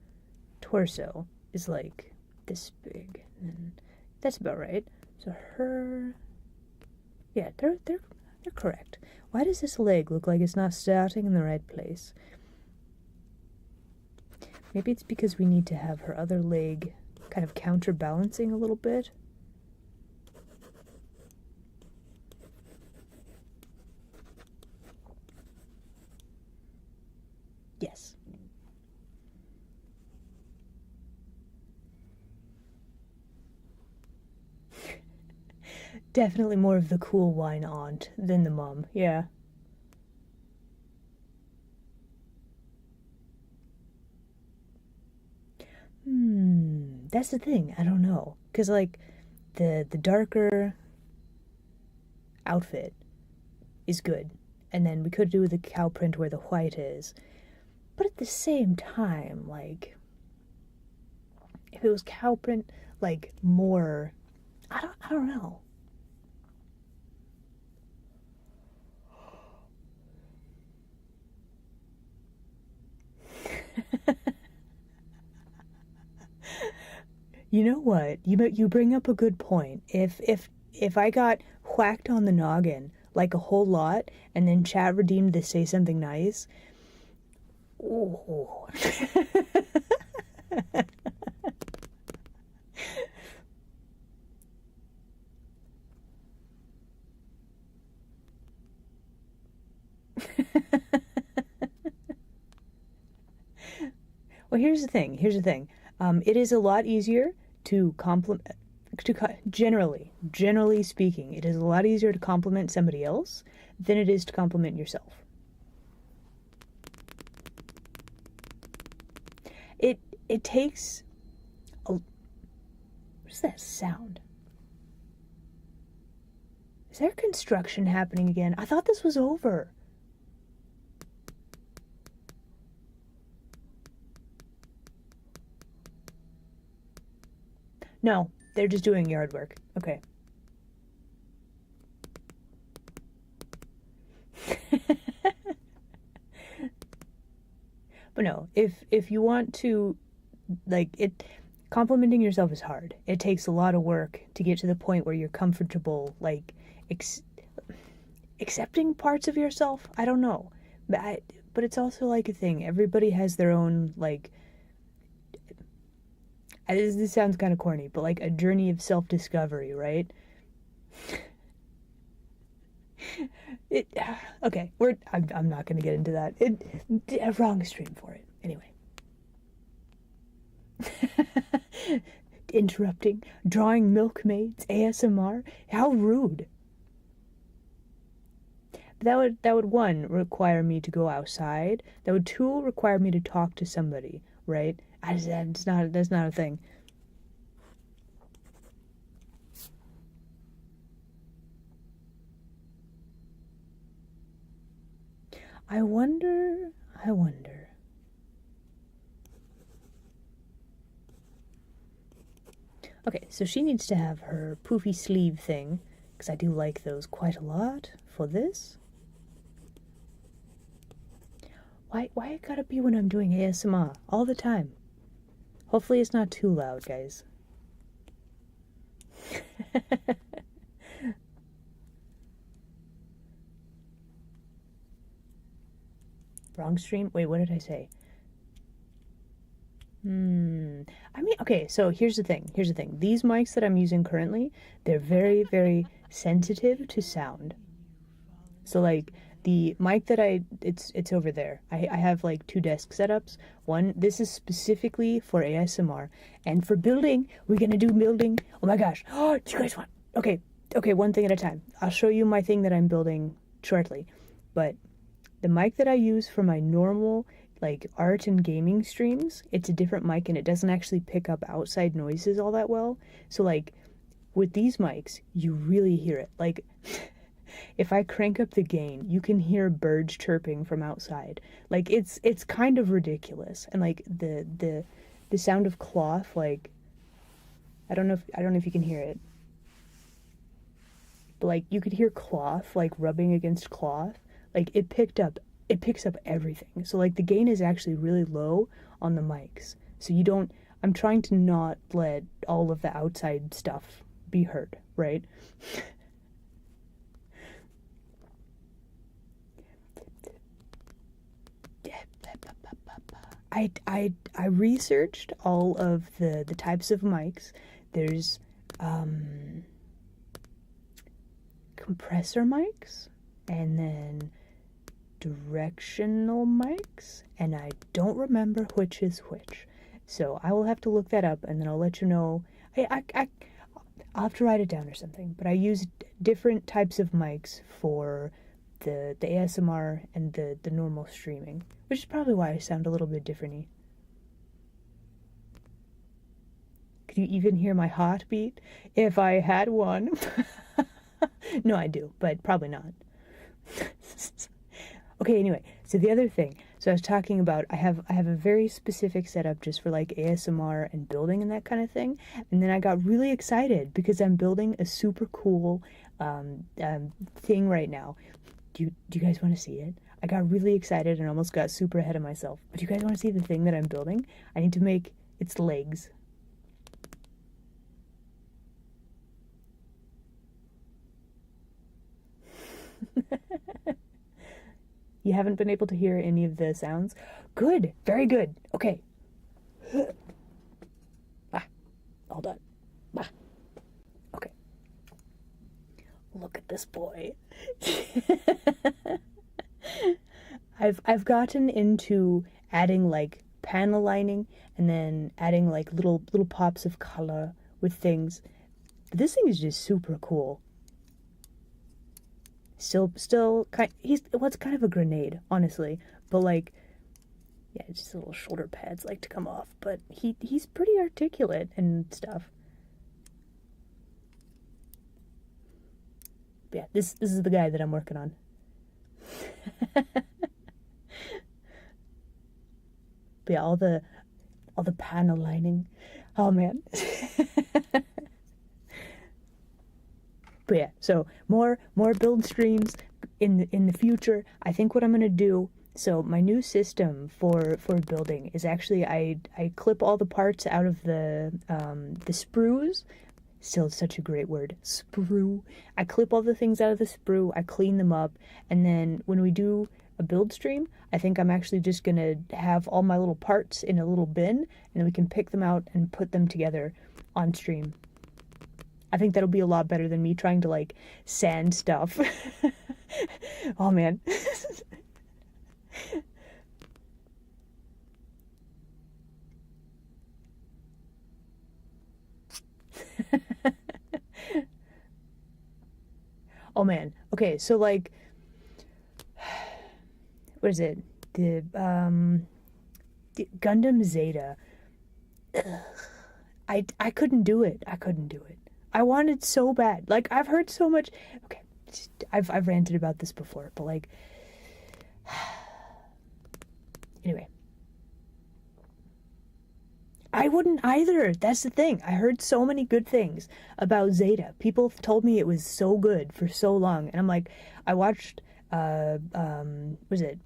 torso is like this big, then that's about right. So her, yeah, they're correct. Why does this leg look like it's not starting in the right place? Maybe it's because we need to have her other leg kind of counterbalancing a little bit. Yes. Definitely more of the cool wine aunt than the mom, yeah. That's the thing. I don't know. Cause like the darker outfit is good. And then we could do the cow print where the white is. But at the same time, like if it was cow print like more I don't know. You know what? You bring up a good point. If I got whacked on the noggin like a whole lot and then chat redeemed to say something nice, ooh. Well, here's the thing. Here's the thing. It is a lot easier to compliment. Generally speaking, it is a lot easier to compliment somebody else than it is to compliment yourself. It takes. What is that sound? Is there construction happening again? I thought this was over. No, they're just doing yard work. Okay. But no, if you want to like it complimenting yourself is hard. It takes a lot of work to get to the point where you're comfortable like ex- accepting parts of yourself. I don't know. But it's also like a thing. Everybody has their own like this sounds kind of corny, but like a journey of self-discovery, right? It okay. I'm not gonna get into that. Wrong stream for it. Anyway, interrupting, drawing milkmaids, ASMR. How rude. But that would one require me to go outside. That would two require me to talk to somebody, right? That's not a thing. I wonder. I wonder. Okay, so she needs to have her poofy sleeve thing, because I do like those quite a lot for this. Why it gotta be when I'm doing ASMR all the time? Hopefully it's not too loud, guys. Wrong stream? Wait, what did I say? I mean, okay, so here's the thing. Here's the thing. These mics that I'm using currently, they're very, very sensitive to sound. So like the mic that it's over there. I have like two desk setups. One, this is specifically for ASMR, and for building, we're gonna do building. Oh my gosh. Oh, do you guys want? Okay, okay, one thing at a time. I'll show you my thing that I'm building shortly. But the mic that I use for my normal like art and gaming streams, it's a different mic and it doesn't actually pick up outside noises all that well. So like with these mics, you really hear it. Like if I crank up the gain, you can hear birds chirping from outside. Like it's kind of ridiculous. And like the sound of cloth, like I don't know if you can hear it. But like you could hear cloth like rubbing against cloth. Like it picks up everything. So like the gain is actually really low on the mics. So you don't I'm trying to not let all of the outside stuff be heard, right? I researched all of the types of mics. There's compressor mics, and then directional mics, and I don't remember which is which. So I will have to look that up, and then I'll let you know. I'll have to write it down or something. But I use different types of mics for the ASMR and the normal streaming, which is probably why I sound a little bit different-y. Could you even hear my heartbeat? If I had one. No, I do, but probably not. Okay, anyway, so the other thing, so I was talking about I have a very specific setup just for like ASMR and building and that kind of thing, and then I got really excited because I'm building a super cool thing right now. Do you guys want to see it? I got really excited and almost got super ahead of myself. But do you guys want to see the thing that I'm building? I need to make its legs. You haven't been able to hear any of the sounds? Good, very good. Okay. All done. Okay. Look at this boy. I've gotten into adding like panel lining and then adding like little pops of color with things. This thing is just super cool. Still kind. It's kind of a grenade, honestly. But like, yeah, it's just little shoulder pads like to come off. But he's pretty articulate and stuff. But yeah, this is the guy that I'm working on. But yeah, all the panel lining. Oh man. But yeah, so more build streams in the future. I think what I'm gonna do. So my new system for building is actually I clip all the parts out of the sprues. Still such a great word, sprue. I clip all the things out of the sprue. I clean them up, and then when we do a build stream, I think I'm actually just gonna have all my little parts in a little bin, and then we can pick them out and put them together on stream. I think that'll be a lot better than me trying to like sand stuff. Oh man. Oh man. Okay, so like what is it? The Gundam Zeta. Ugh. I couldn't do it. I couldn't do it. I wanted so bad. Like I've heard so much. Okay, I've ranted about this before, but like anyway. I wouldn't either. That's the thing. I heard so many good things about Zeta. People told me it was so good for so long, and I'm like, I watched was it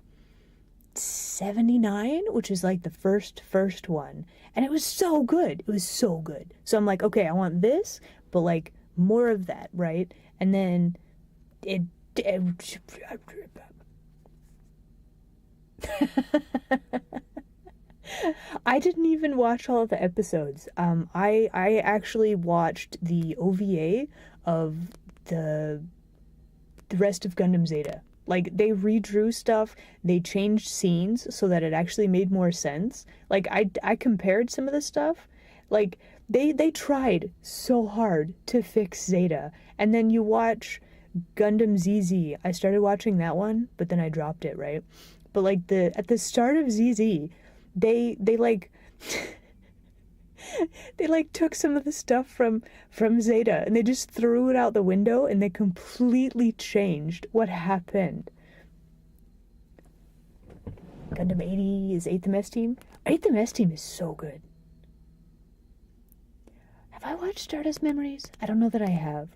79, which is like the first one, and it was so good. It was so good. So I'm like, okay, I want this, but like more of that, right? And then it I didn't even watch all of the episodes. I actually watched the OVA of the rest of Gundam Zeta. Like they redrew stuff, they changed scenes so that it actually made more sense. Like I compared some of the stuff. Like they tried so hard to fix Zeta. And then you watch Gundam ZZ. I started watching that one, but then I dropped it, right? But like at the start of ZZ, they like they like took some of the stuff from Zeta and they just threw it out the window and they completely changed what happened. Gundam 80 is 8th MS Team. 8th MS Team is so good. Have I watched Stardust Memories? I don't know that I have.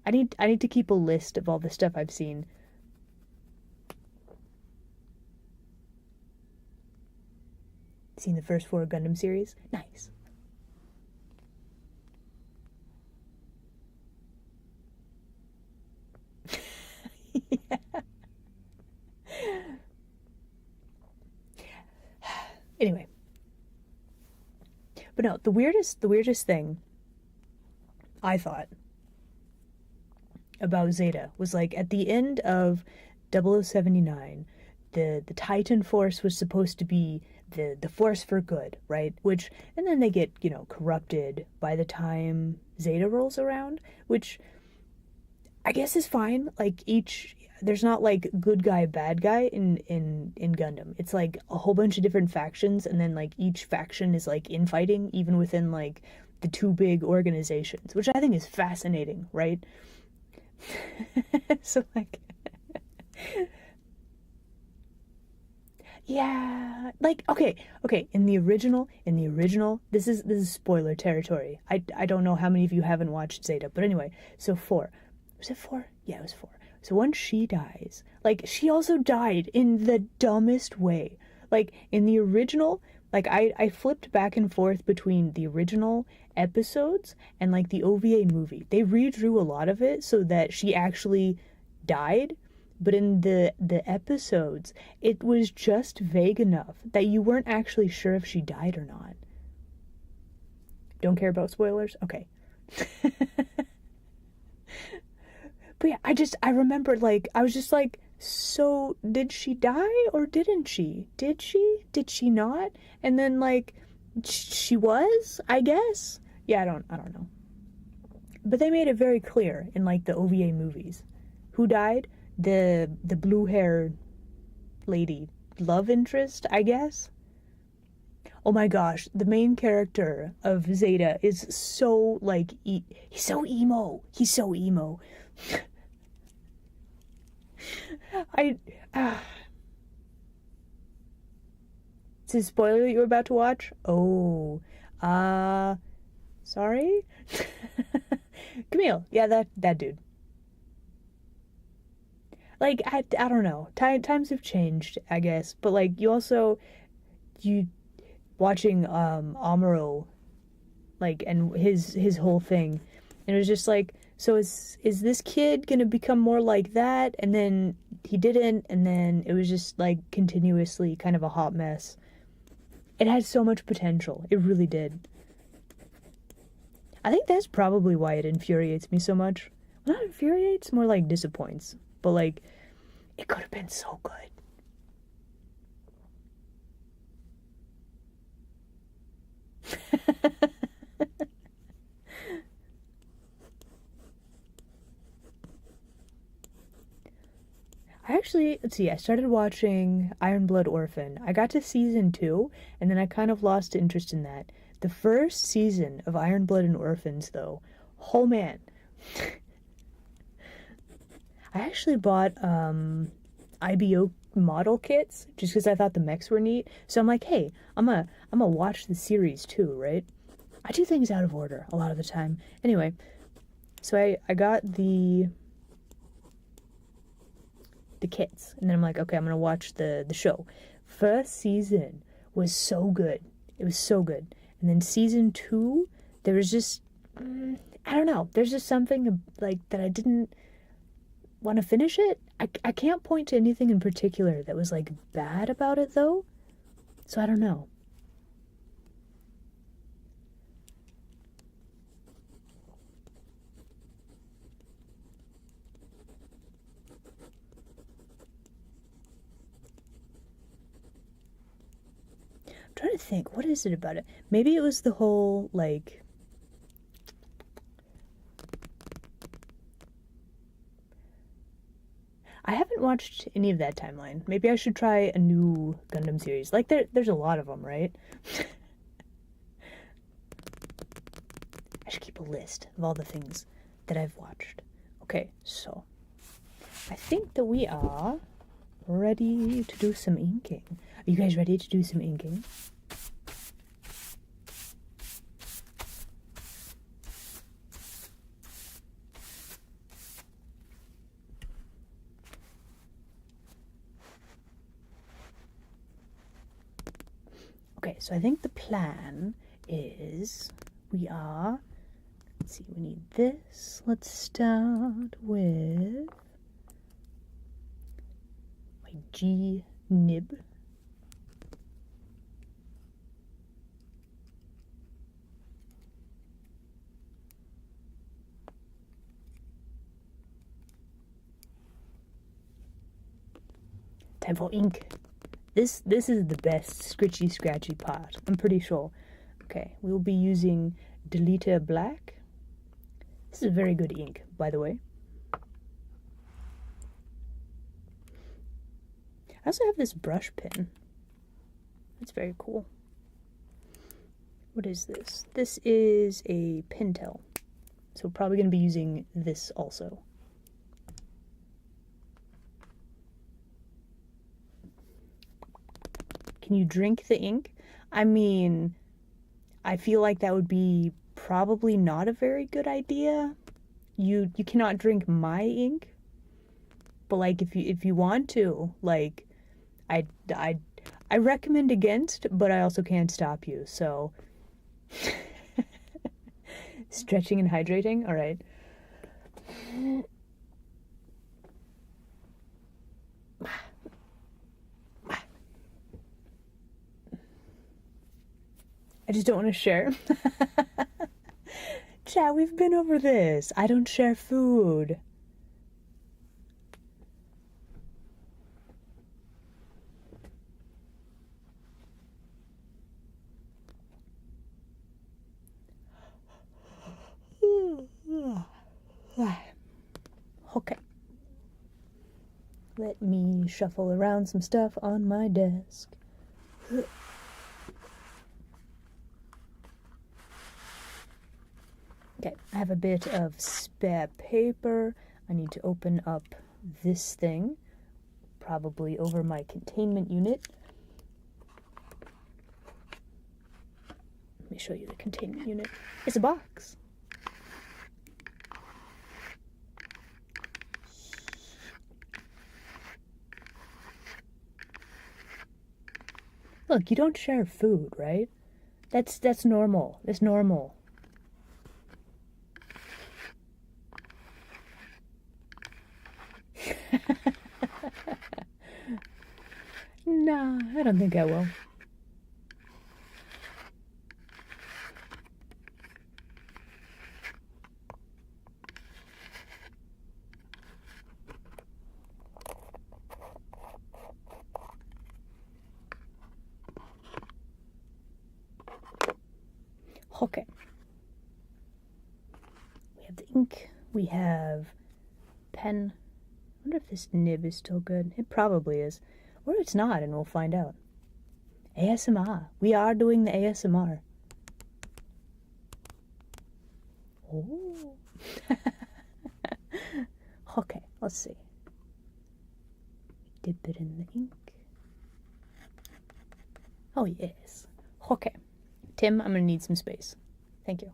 I need to keep a list of all the stuff I've seen. Seen the first 4 Gundam series? Nice. Yeah. Anyway. But no, the weirdest thing I thought about Zeta was like at the end of 0079, the Titan Force was supposed to be the force for good, right? Which, and then they get, corrupted by the time Zeta rolls around, which I guess is fine. Like there's not like good guy, bad guy in Gundam. It's like a whole bunch of different factions, and then like each faction is like infighting even within like the two big organizations, which I think is fascinating, right? So like yeah, like okay, in the original, this is spoiler territory. I don't know how many of you haven't watched Zeta, but anyway, so 4. Was it 4? Yeah, it was 4. So once she dies, like she also died in the dumbest way. Like in the original, like I flipped back and forth between the original episodes and like the OVA movie. They redrew a lot of it so that she actually died, but in the episodes, it was just vague enough that you weren't actually sure if she died or not. Don't care about spoilers? Okay. But yeah, I remember, like, I was just like, so did she die or didn't she? Did she? Did she not? And then, like, she was, I guess? Yeah, I don't know. But they made it very clear in, like, the OVA movies. Who died? The blue-haired lady. Love interest, I guess? Oh my gosh, the main character of Zeta is so, like, he's so emo. He's so emo. I Is it a spoiler that you were about to watch? Oh, sorry. Camille, yeah, that dude. Like I don't know. Times have changed, I guess, but like you watching Amuro, like, and his whole thing, and it was just like, so is this kid gonna become more like that? And then he didn't, and then it was just like continuously kind of a hot mess. It had so much potential. It really did. I think that's probably why it infuriates me so much. Well, not infuriates, more like disappoints. But like, it could have been so good. Let's see, I started watching Iron Blood Orphan. I got to season 2, and then I kind of lost interest in that. The first season of Iron Blood and Orphans, though, oh man. I actually bought IBO model kits just because I thought the mechs were neat. So I'm like, hey, I'm gonna watch the series too, right? I do things out of order a lot of the time. Anyway, so I got the kits, and then I'm like, okay, I'm gonna watch the show. First season was so good. It was so good. And then season 2, there was just I don't know. There's just something like that I didn't want to finish it. I can't point to anything in particular that was like bad about it though. So I don't know. I'm trying to think, what is it about it? Maybe it was the whole like I haven't watched any of that timeline. Maybe I should try a new Gundam series. Like there's a lot of them, right? I should keep a list of all the things that I've watched. Okay, so I think that we are ready to do some inking. Are you guys ready to do some inking? Okay, so I think the plan is let's see, we need this. Let's start with my G nib. Time for ink. This is the best scritchy scratchy part, I'm pretty sure. Okay, we'll be using Delita Black. This is very good ink, by the way. I also have this brush pen. That's very cool. What is this? This is a Pentel. So we're probably going to be using this also. Can you drink the ink? I mean, I feel like that would be probably not a very good idea. You cannot drink my ink. But like if you want to, like I recommend against, but I also can't stop you. So stretching and hydrating. All right. I just don't want to share. Chat, we've been over this. I don't share food. Okay. Let me shuffle around some stuff on my desk. Okay, I have a bit of spare paper. I need to open up this thing, probably over my containment unit. Let me show you the containment unit. It's a box. Look, you don't share food, right? That's normal. It's normal. Nah, I don't think I will. Okay. We have the ink. We have pen. I wonder if this nib is still good. It probably is. Or it's not, and we'll find out. ASMR. We are doing the ASMR. Oh. Okay, let's see. Dip it in the ink. Oh, yes. Okay. Tim, I'm going to need some space. Thank you.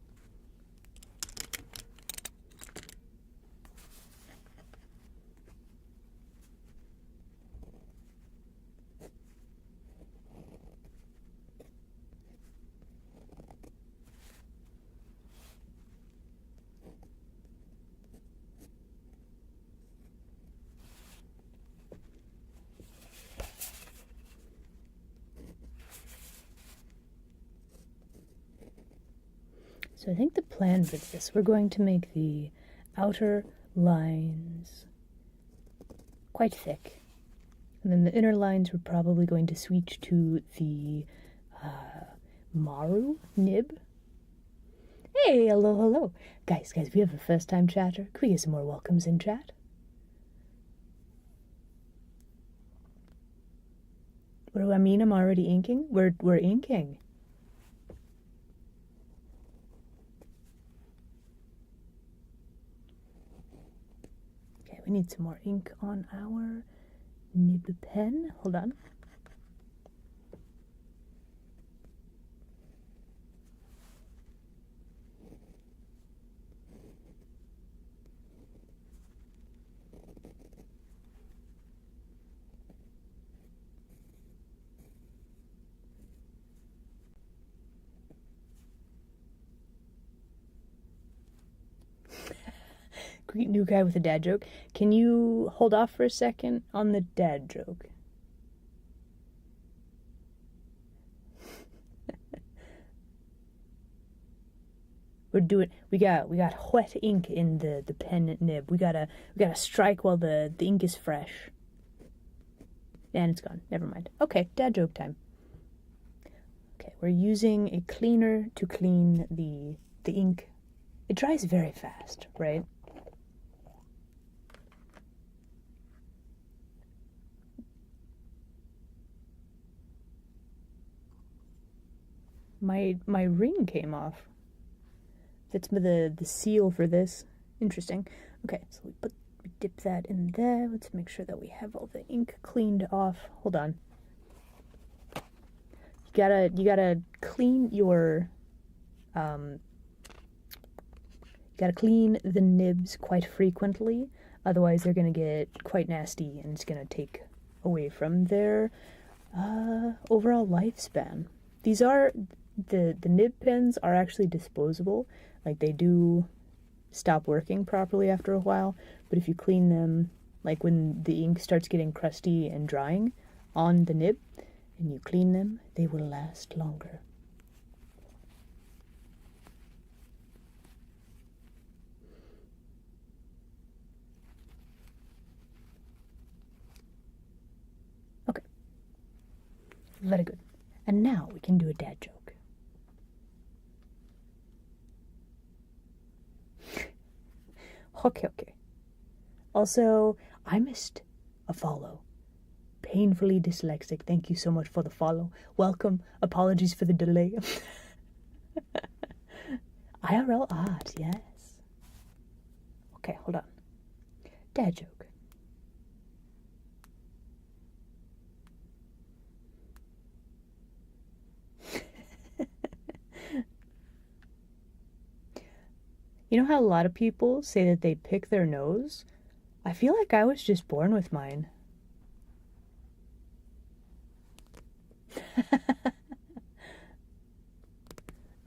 So I think the plan for this, we're going to make the outer lines quite thick. And then the inner lines we're probably going to switch to the Maru nib. Hey, hello. Guys, we have a first time chatter. Can we get some more welcomes in chat? What do I mean? I'm already inking? We're inking. We need some more ink on our nib pen. Hold on. Great new guy with a dad joke. Can you hold off for a second on the dad joke? We got wet ink in the pen nib. We gotta strike while the ink is fresh. And it's gone. Never mind. Okay, dad joke time. Okay, we're using a cleaner to clean the ink. It dries very fast, right? My ring came off. That's the seal for this. Interesting. Okay, so we dip that in there. Let's make sure that we have all the ink cleaned off. Hold on. You gotta clean your you gotta clean the nibs quite frequently, otherwise they're gonna get quite nasty and it's gonna take away from their overall lifespan. These are the nib pens are actually disposable. Like they do stop working properly after a while, but if you clean them, like when the ink starts getting crusty and drying on the nib and you clean them, they will last longer. Okay. Very good. And now we can do a dad joke. Okay. Also, I missed a follow. Painfully dyslexic. Thank you so much for the follow. Welcome. Apologies for the delay. IRL art, yes. Okay, hold on. Dad joke. You know how a lot of people say that they pick their nose? I feel like I was just born with mine.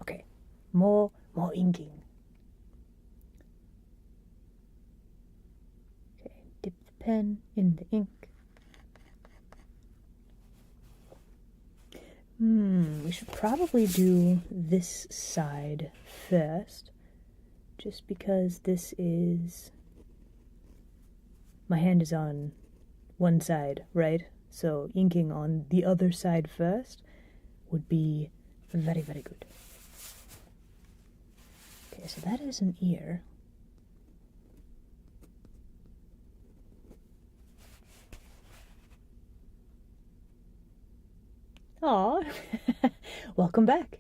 Okay, more inking. Okay, dip the pen in the ink. We should probably do this side first, just because this is... My hand is on one side, right? So inking on the other side first would be very, very good. Okay, so that is an ear. Aw, welcome back.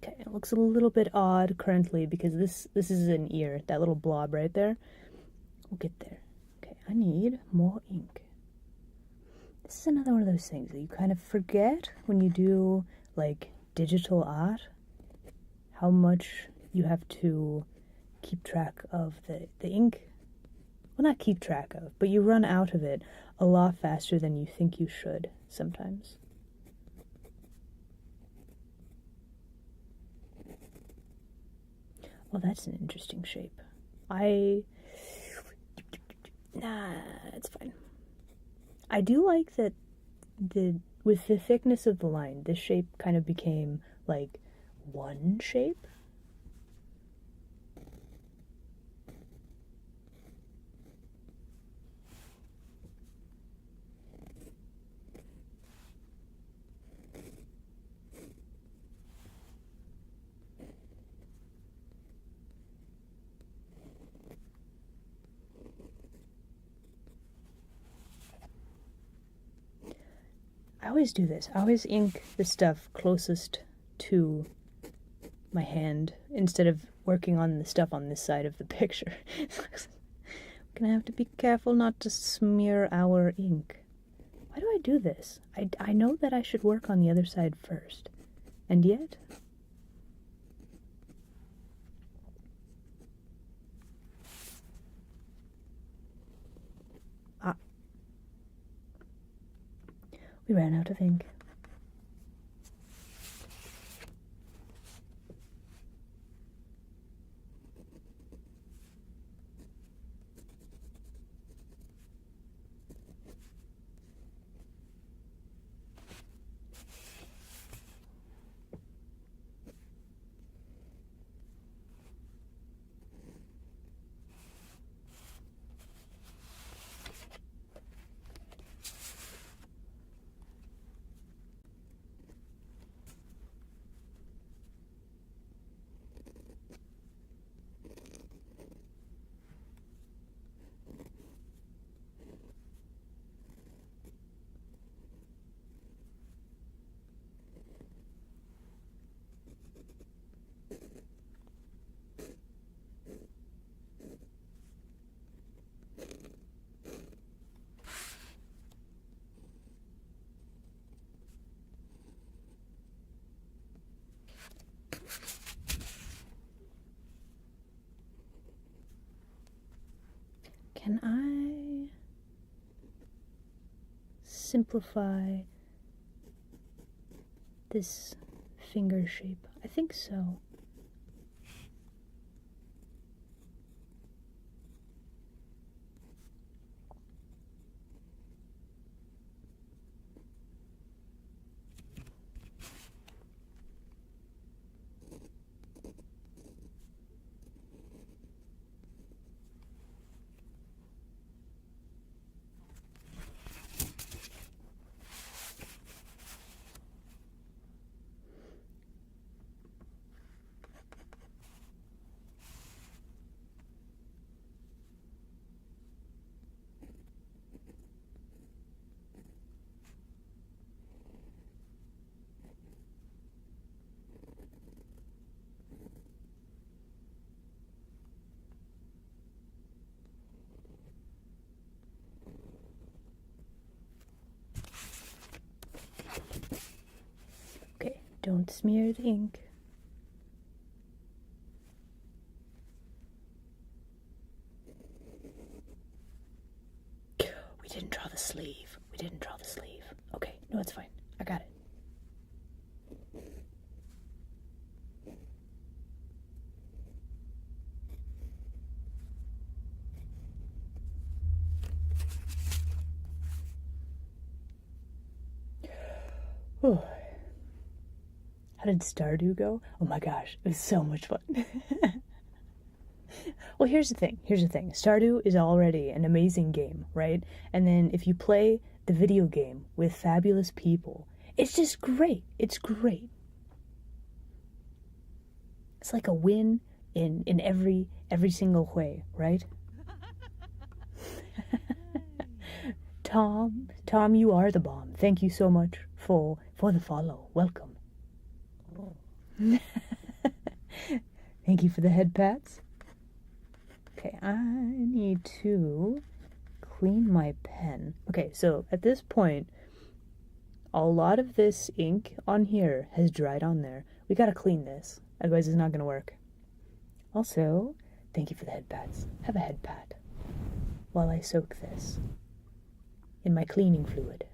Okay, it looks a little bit odd currently because this is an ear, that little blob right there. We'll get there. Okay, I need more ink. This is another one of those things that you kind of forget when you do like digital art, how much you have to keep track of the ink. Well, not keep track of, but you run out of it a lot faster than you think you should sometimes. Well, that's an interesting shape. Nah, it's fine. I do like that with the thickness of the line, this shape kind of became like one shape. I always do this. I always ink the stuff closest to my hand instead of working on the stuff on this side of the picture. Gonna have to be careful not to smear our ink. Why do I do this? I know that I should work on the other side first. And yet... we ran out of ink. Can I simplify this finger shape? I think so. Okay, don't smear the ink. We didn't draw the sleeve. Okay, no, it's fine. I got it. Oh. How did Stardew go? Oh my gosh, it was so much fun. Well, here's the thing. Stardew is already an amazing game, right? And then if you play the video game with fabulous people, it's just great. It's great. It's like a win in every single way, right? Tom, you are the bomb. Thank you so much for the follow. Welcome. Thank you for the head pats. Okay, I need to clean my pen. Okay, so at this point, a lot of this ink on here has dried on there. We gotta clean this, otherwise it's not gonna work. Also, thank you for the head pats. Have a head pat while I soak this in my cleaning fluid.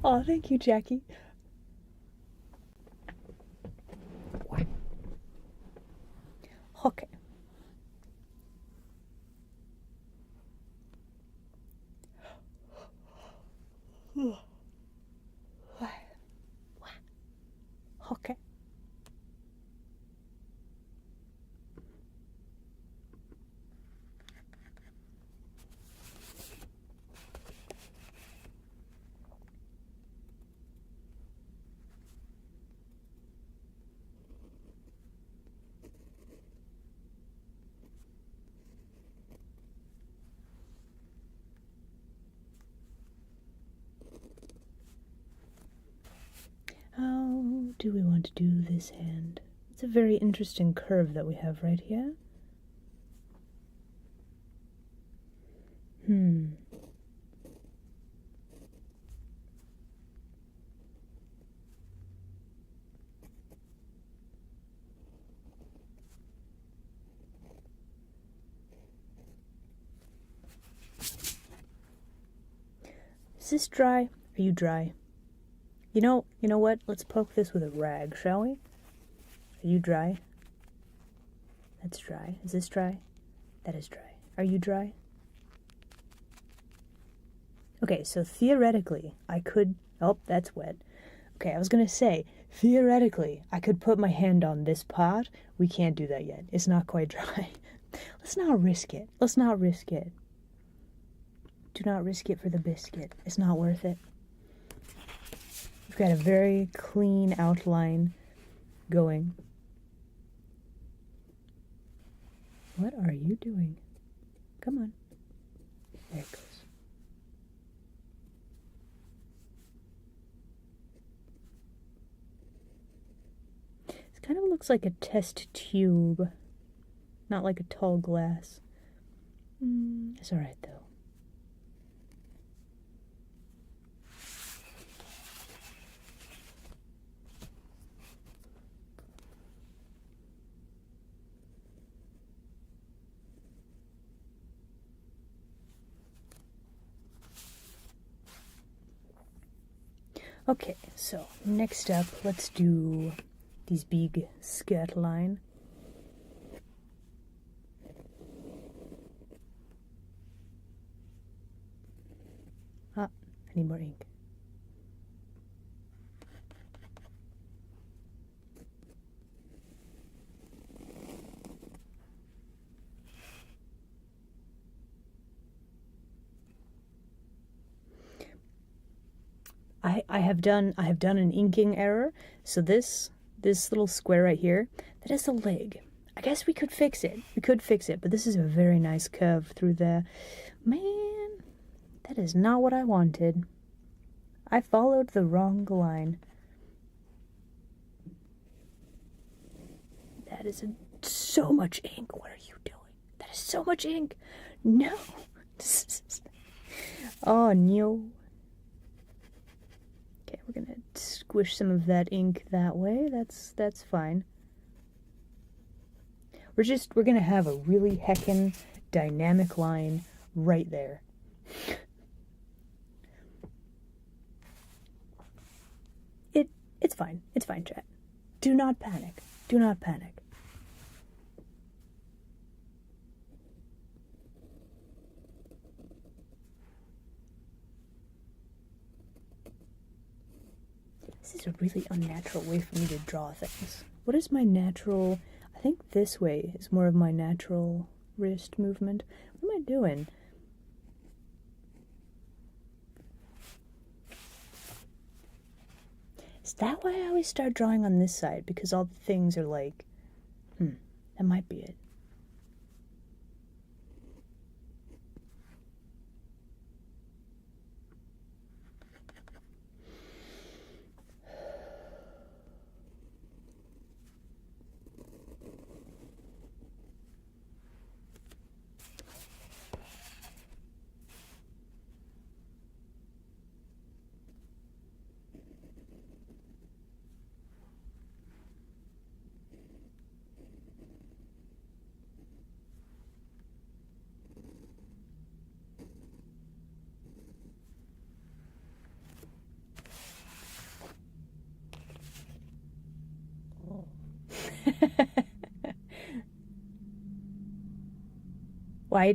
Oh, thank you, Jackie. Okay. Okay. How do we want to do this hand? It's a very interesting curve that we have right here. Is this dry? Are you dry? You know what? Let's poke this with a rag, shall we? Are you dry? That's dry. Is this dry? That is dry. Are you dry? Okay, so theoretically, I could... Oh, that's wet. Okay, I was gonna say, theoretically, I could put my hand on this part. We can't do that yet. It's not quite dry. Let's not risk it. Let's not risk it. Do not risk it for the biscuit. It's not worth it. We've got a very clean outline going. What are you doing? Come on. There it goes. It kind of looks like a test tube, not like a tall glass. It's alright though. Okay, so next up, let's do these big skirt line. I need more ink. I have done an inking error. So this little square right here, that is the leg. I guess we could fix it. We could fix it, but this is a very nice curve through there. Man, that is not what I wanted. I followed the wrong line. That is so much ink. What are you doing? That is so much ink. No. Oh, no. Okay, we're gonna squish some of that ink that way. That's fine. We're gonna have a really heckin' dynamic line right there. It's fine. It's fine, chat. Do not panic. Do not panic. This is a really unnatural way for me to draw things. What is my natural... I think this way is more of my natural wrist movement. What am I doing? Is that why I always start drawing on this side? Because all the things are like... that might be it.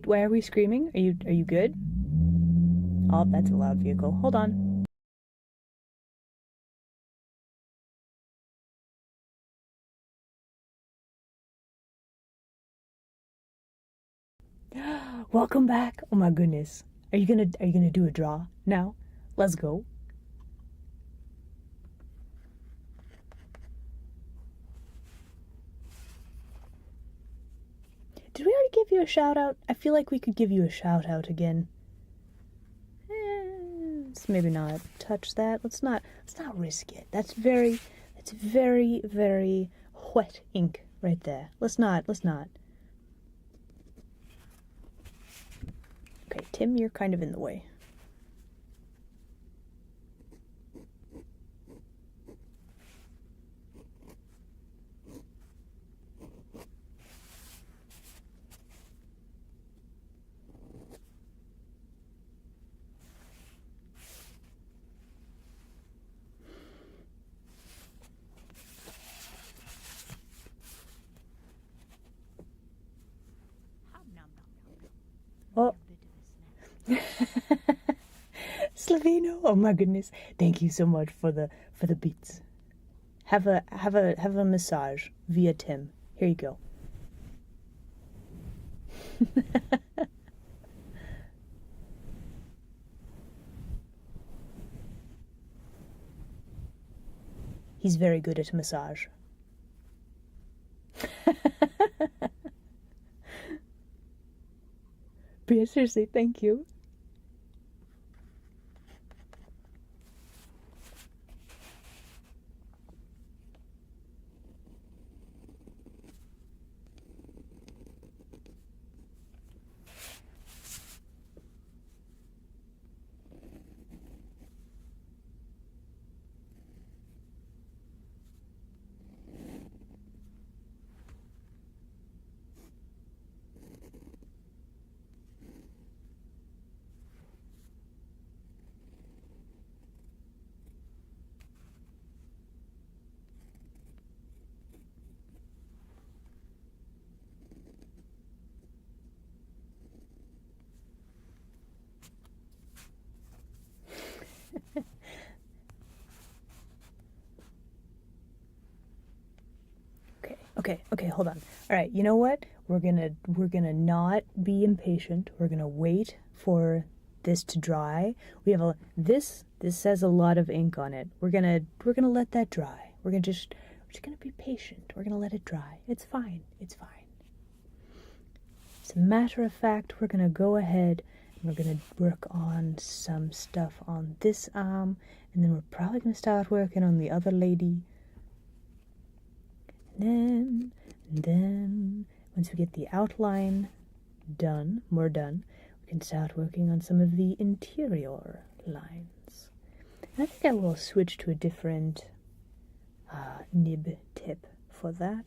Why are we screaming? Are you good? Oh, that's a loud vehicle. Hold on. Welcome back. Oh my goodness. Are you gonna do a draw now? Let's go. Did we already give you a shout out? I feel like we could give you a shout out again. Let's maybe not touch that. Let's not risk it. That's very, very wet ink right there. Let's not. Okay, Tim, you're kind of in the way. Oh. Slavino, oh my goodness. Thank you so much for the beats. Have a massage via Tim. Here you go. He's very good at massage. But yeah, seriously, thank you. Okay, hold on. All right, you know what? We're gonna not be impatient. We're gonna wait for this to dry. We have this has a lot of ink on it. We're gonna let that dry. We're just gonna be patient. We're gonna let it dry. It's fine. It's fine. As a matter of fact, we're gonna go ahead and we're gonna work on some stuff on this arm, and then we're probably gonna start working on the other lady. And then, once we get the outline done, more done, we can start working on some of the interior lines. And I think I will switch to a different nib tip for that.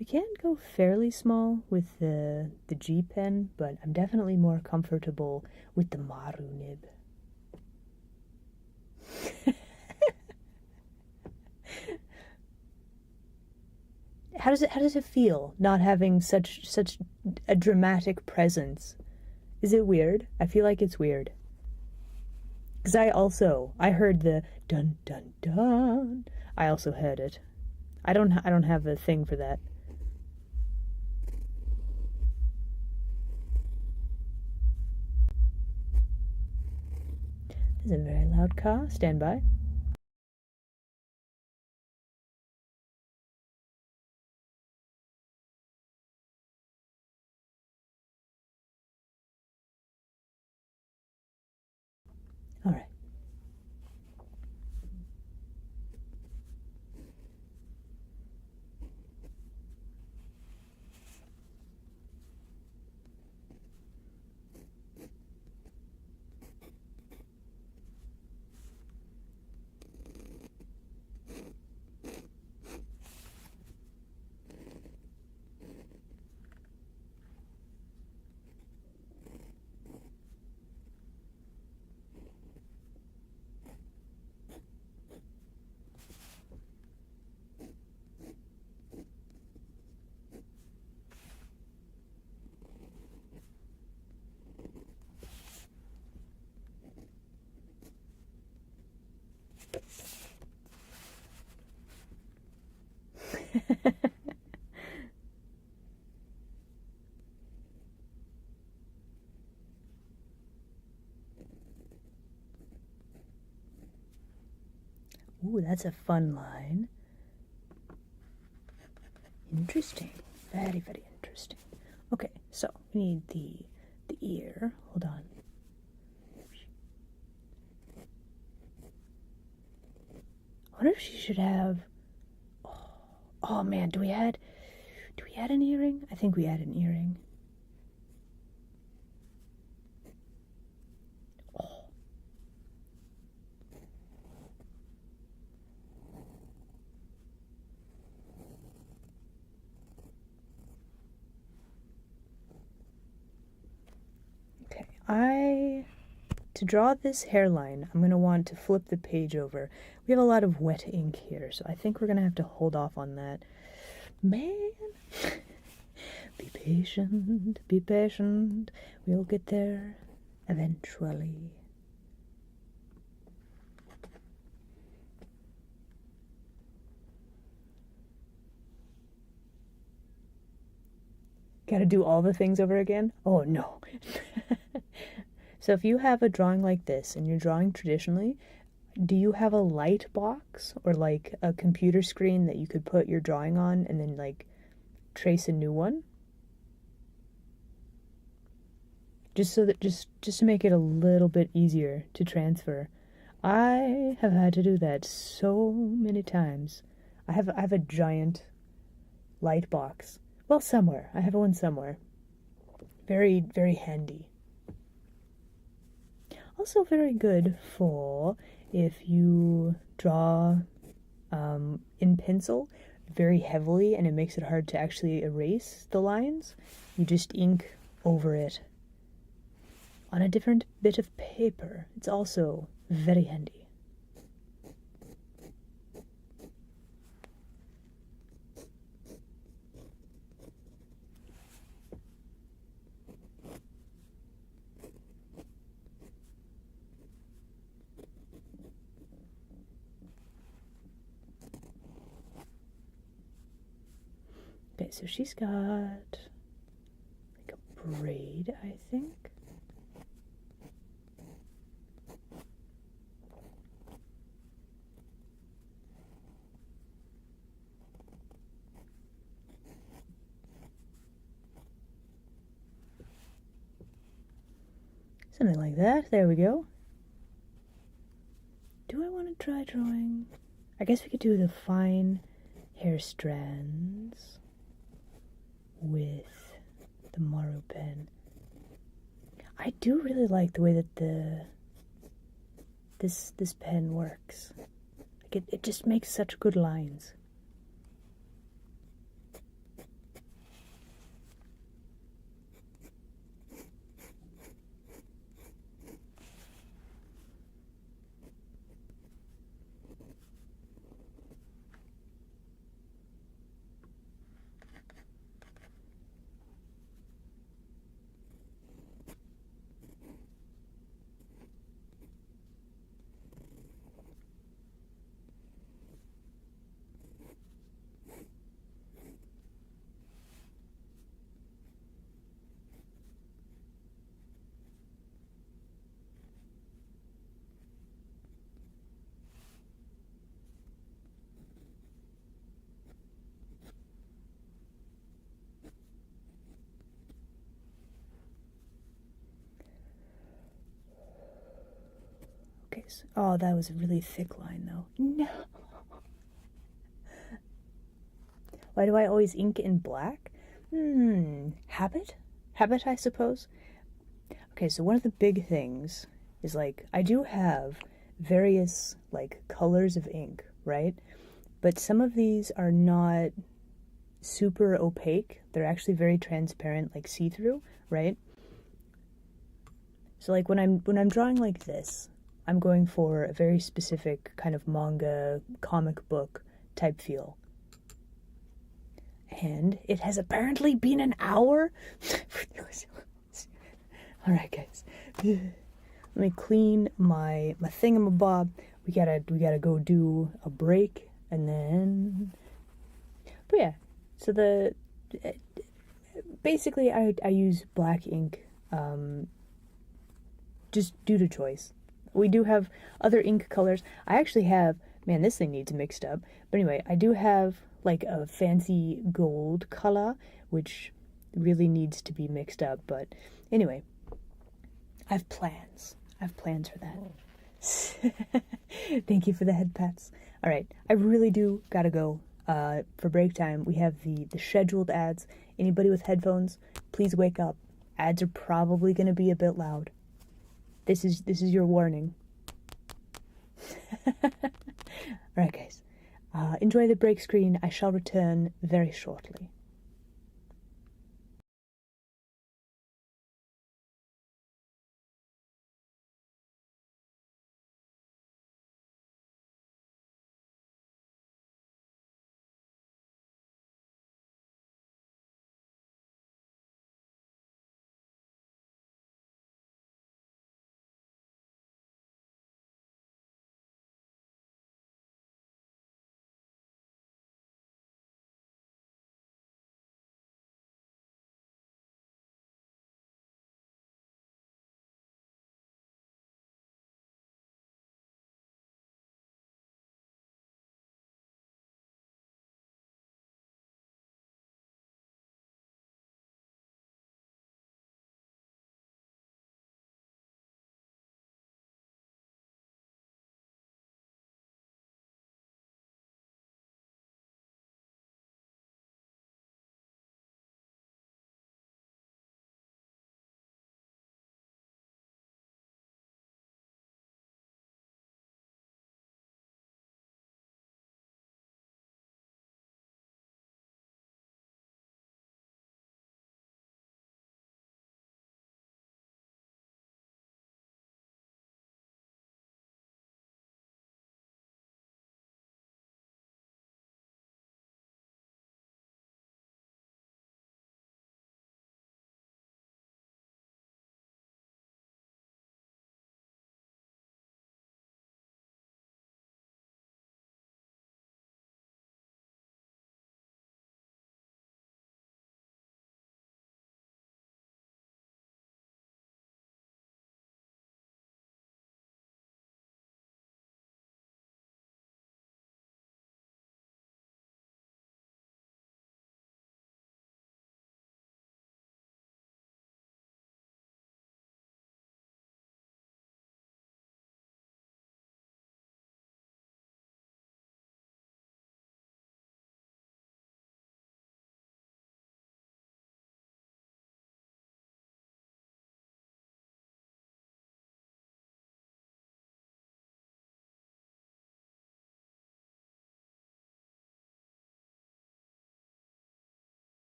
We can go fairly small with the G pen, but I'm definitely more comfortable with the Maru nib. How does it feel not having such a dramatic presence? Is it weird? I feel like it's weird. Because I heard the dun dun dun. I also heard it. I don't have a thing for that. There's a very loud car. Stand by. All right. Ooh, that's a fun line. Interesting. Very, very interesting. Okay, so we need the ear. Hold on. I wonder if she should have. Oh man, do we add an earring? I think we add an earring. Oh. Okay, to draw this hairline, I'm going to want to flip the page over. We have a lot of wet ink here, so I think we're going to have to hold off on that. Man, be patient, be patient. We'll get there eventually. Gotta do all the things over again? Oh no. So if you have a drawing like this and you're drawing traditionally, do you have a light box or like a computer screen that you could put your drawing on and then like trace a new one? Just so that just to make it a little bit easier to transfer. I have had to do that so many times. I have a giant light box. Well, somewhere. I have one somewhere. Very, very handy. Also very good for if you draw in pencil very heavily and it makes it hard to actually erase the lines. You just ink over it on a different bit of paper. It's also very handy. Okay, so she's got like a braid, I think. Something like that. There we go. Do I want to try drawing? I guess we could do the fine hair strands with the Maru pen. I do really like the way that this pen works. Like it just makes such good lines. Okay, so, oh, that was a really thick line though. No. Why do I always ink in black? Habit? Habit, I suppose. Okay, so one of the big things is like I do have various like colors of ink, right? But some of these are not super opaque. They're actually very transparent, like see-through, right? So like when I'm drawing like this, I'm going for a very specific kind of manga, comic book type feel. And it has apparently been an hour. All right, guys. Let me clean my thingamabob. We gotta go do a break, and then. But yeah, so the basically I use black ink, just due to choice. We do have other ink colors. I actually have, man, this thing needs mixed up. But anyway, I do have like a fancy gold color, which really needs to be mixed up. But anyway, I have plans. I have plans for that. Thank you for the head pats. All right, I really do gotta go. For break time, we have the scheduled ads. Anybody with headphones, please wake up. Ads are probably gonna be a bit loud. This is your warning. Alright, guys. Enjoy the break screen. I shall return very shortly.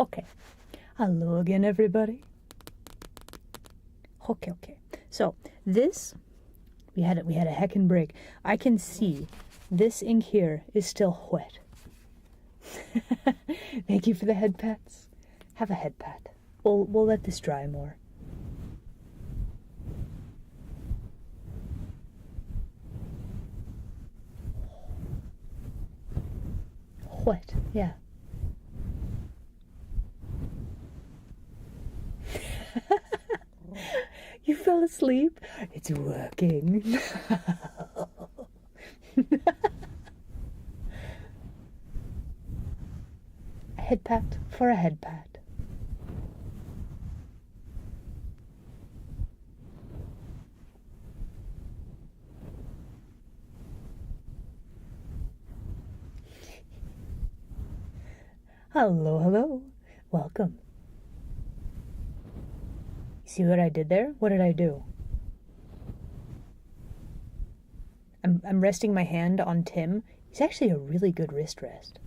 Okay. Hello again, everybody. Okay. So this, we had a heckin' break. I can see this ink here is still wet. Thank you for the head pats. Have a head pat. We'll let this dry more. Wet, yeah. You fell asleep? It's working. A head pat for a head pat. Hello. Welcome. See what I did there? What did I do? I'm resting my hand on Tim. He's actually a really good wrist rest.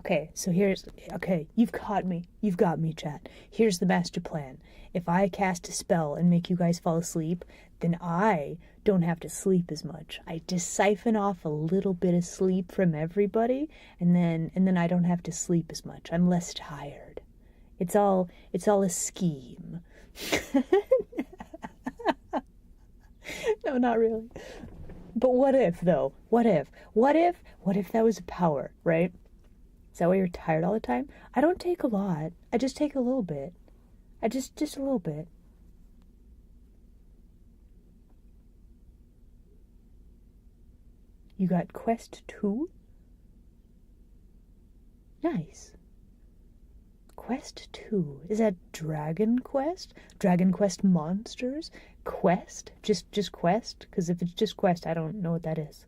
Okay, so you've caught me. You've got me, chat. Here's the master plan. If I cast a spell and make you guys fall asleep, then I don't have to sleep as much. I just siphon off a little bit of sleep from everybody, and then I don't have to sleep as much. I'm less tired. It's all a scheme. No, not really. But what if, though? What if that was a power, right? Is that why you're tired all the time? I don't take a lot. I just take a little bit. Just a little bit. You got Quest 2? Nice. Quest 2. Is that Dragon Quest? Dragon Quest Monsters? Quest? Just Quest? Because if it's just Quest, I don't know what that is.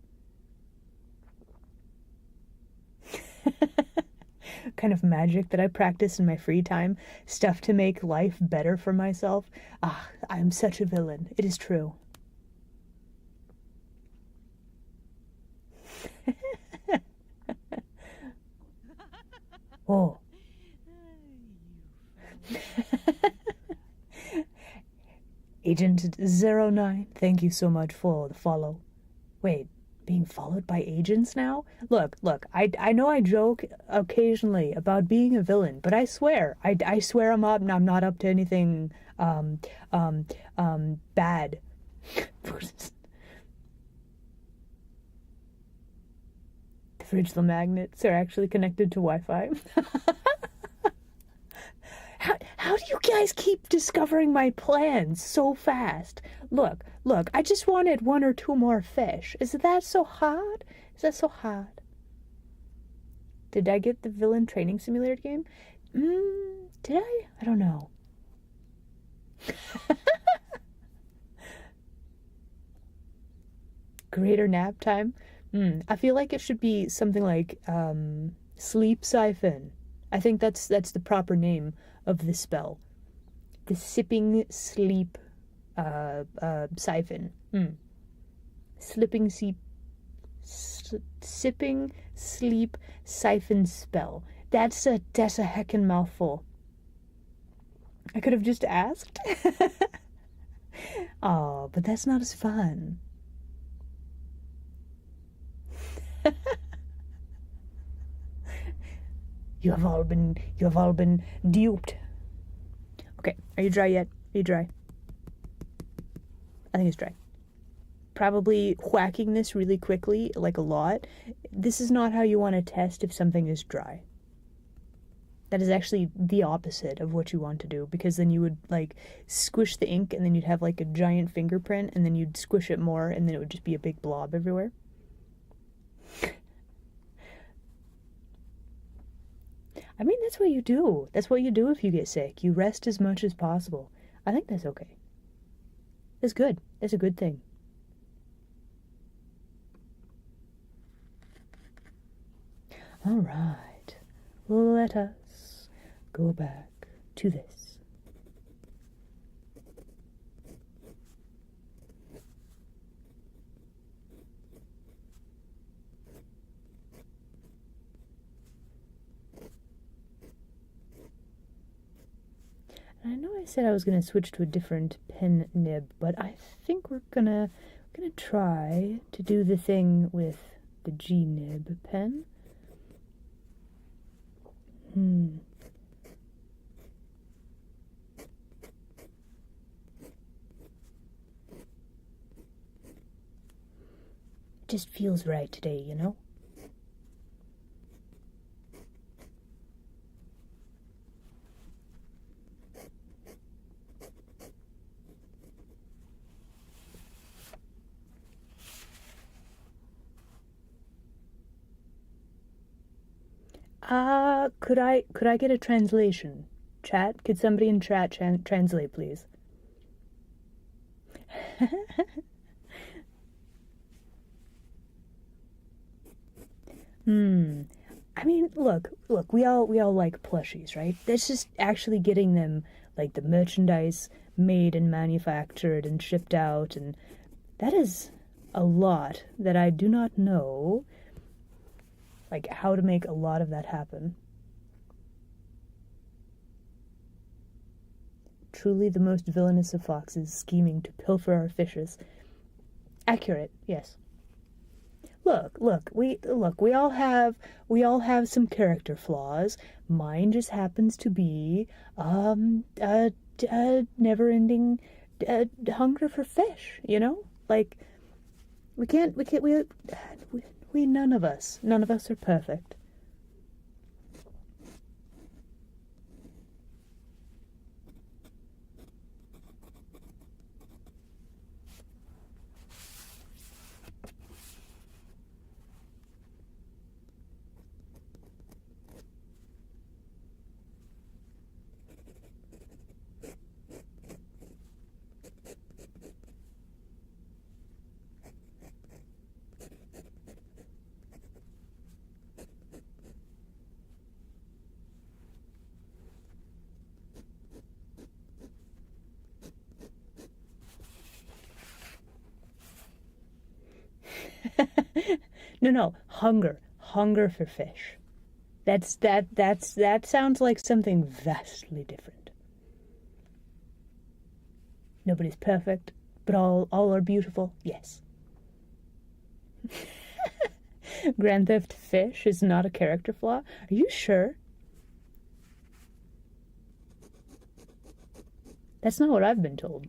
Kind of magic that I practice in my free time. Stuff to make life better for myself. Ah, I am such a villain. It is true. Oh. Agent09, thank you so much for the follow. Wait, being followed by agents now? Look, I know I joke occasionally about being a villain, but I swear I'm not up to anything bad. The Frigil magnets are actually connected to Wi-Fi. How do you guys keep discovering my plans so fast? Look, I just wanted 1 or 2 more fish. Is that so hard? Did I get the villain training simulator game? Did I? I don't know. Greater nap time? I feel like it should be something like sleep siphon. I think that's the proper name of the spell. The sipping sleep siphon. Sipping sleep siphon spell. That's a heckin' mouthful. I could have just asked. Oh, but that's not as fun. You have all been duped. Okay, are you dry yet? Are you dry? I think it's dry. Probably whacking this really quickly, like a lot. This is not how you want to test if something is dry. That is actually the opposite of what you want to do, because then you would like squish the ink and then you'd have like a giant fingerprint and then you'd squish it more and then it would just be a big blob everywhere. I mean, that's what you do. That's what you do if you get sick. You rest as much as possible. I think that's okay. That's good. That's a good thing. All right. Let us go back to this. I said I was gonna switch to a different pen nib, but I think we're gonna try to do the thing with the G nib pen. Just feels right today, you know? Could I get a translation? Chat? Could somebody in chat translate, please? I mean, look, we all like plushies, right? That's just actually getting them, like, the merchandise made and manufactured and shipped out, and that is a lot that I do not know, like, how to make a lot of that happen. Truly the most villainous of foxes, scheming to pilfer our fishes. Accurate, yes. Look, we all have some character flaws. Mine just happens to be a never-ending hunger for fish, you know? Like, we none of us are perfect. No, hunger for fish. That sounds like something vastly different. Nobody's perfect, but all are beautiful. Yes. Grand Theft Fish is not a character flaw. Are you sure? That's not what I've been told.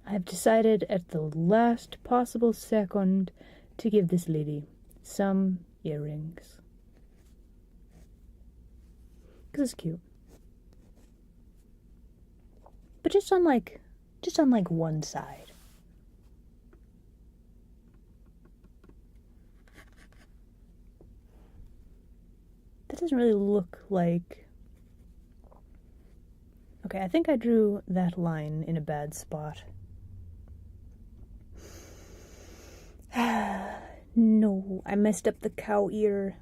I've decided at the last possible second to give this lady some earrings. Because it's cute. But just on like one side. That doesn't really look like... Okay, I think I drew that line in a bad spot. No, I messed up the cow ear.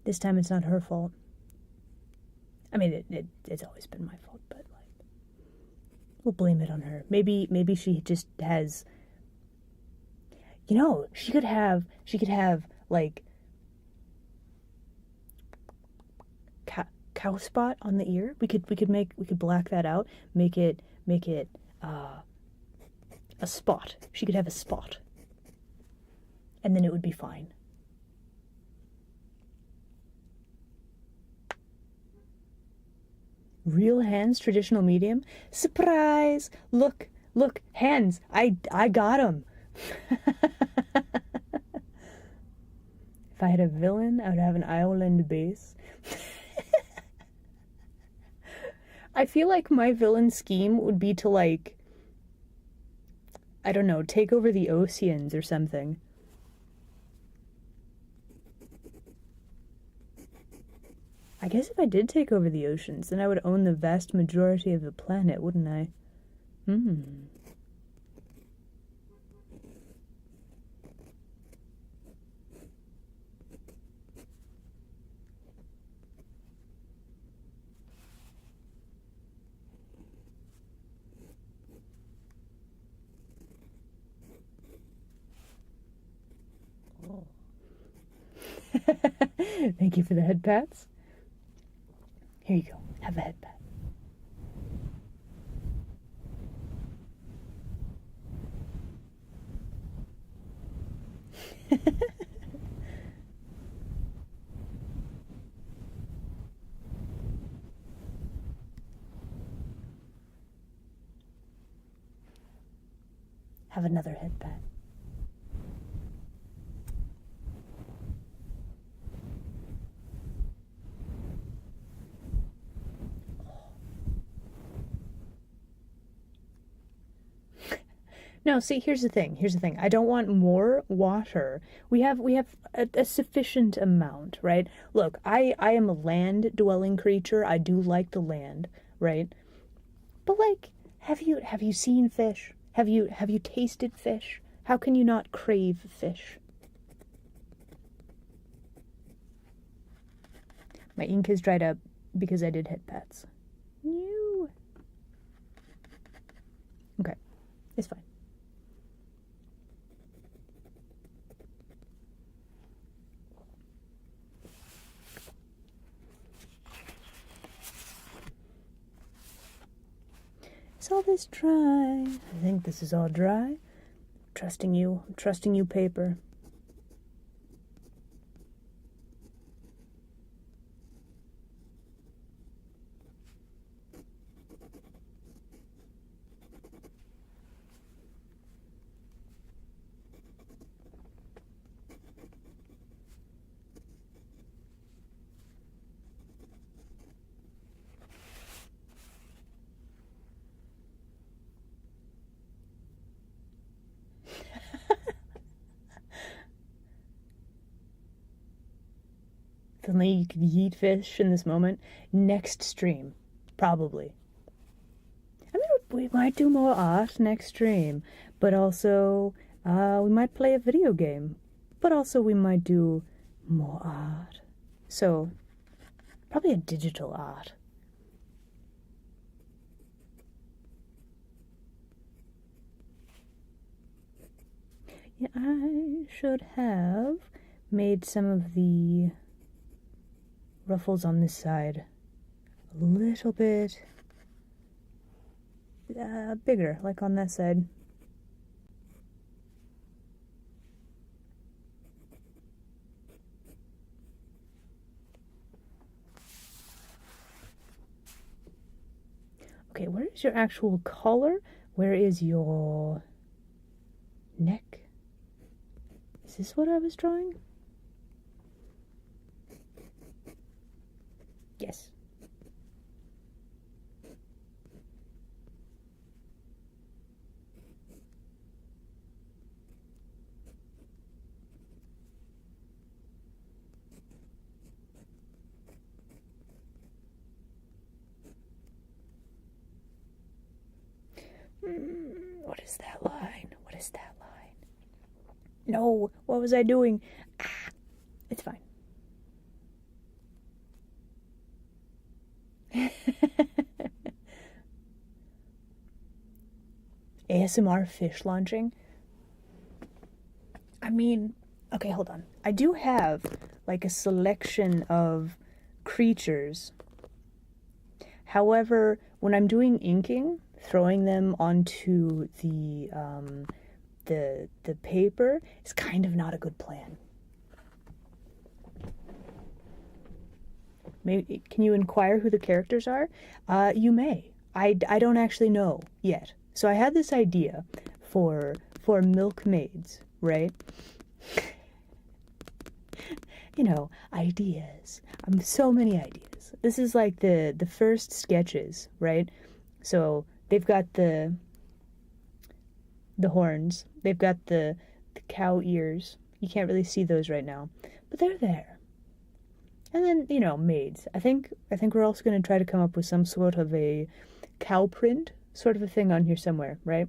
This time it's not her fault. I mean, it's always been my fault, but, like, we'll blame it on her. Maybe she just has... You know, she could have, like, cow spot on the ear. We could black that out, make it a spot. She could have a spot, and then it would be fine. Real hands, traditional medium. Surprise! Look, hands. I got them. If I had a villain, I would have an island base. I feel like my villain scheme would be to, like, I don't know, take over the oceans or something. I guess if I did take over the oceans, then I would own the vast majority of the planet, wouldn't I? Hmm. Thank you for the head pats. Here you go. Have a head pat. Have another head pat. No, see, here's the thing. Here's the thing. I don't want more water. We have a sufficient amount, right? Look, I am a land-dwelling creature. I do like the land, right? But like, have you seen fish? Have you tasted fish? How can you not crave fish? My ink has dried up because I did head pats. You. Okay, it's fine. Is all this dry? I think this is all dry. Trusting you. I'm trusting you, paper. If only you could eat fish in this moment. Next stream, probably. I mean, we might do more art next stream, but also we might play a video game, but also we might do more art. So, probably a digital art. Yeah, I should have made some of the ruffles on this side a little bit bigger, like on that side. Okay, where is your actual collar? Where is your neck? Is this what I was drawing? Yes. What is that line? What is that line? No, what was I doing? Ah, it's fine. ASMR fish launching? I mean, okay, hold on. I do have like a selection of creatures. However, when I'm doing inking, throwing them onto the paper is kind of not a good plan. Maybe can you inquire who the characters are? You may. I don't actually know yet. So I had this idea for milkmaids, right? You know, ideas. So many ideas. This is like the first sketches, right? So they've got the horns. They've got the cow ears. You can't really see those right now, but they're there. And then, you know, maids. I think we're also going to try to come up with some sort of a cow print sort of a thing on here somewhere, right?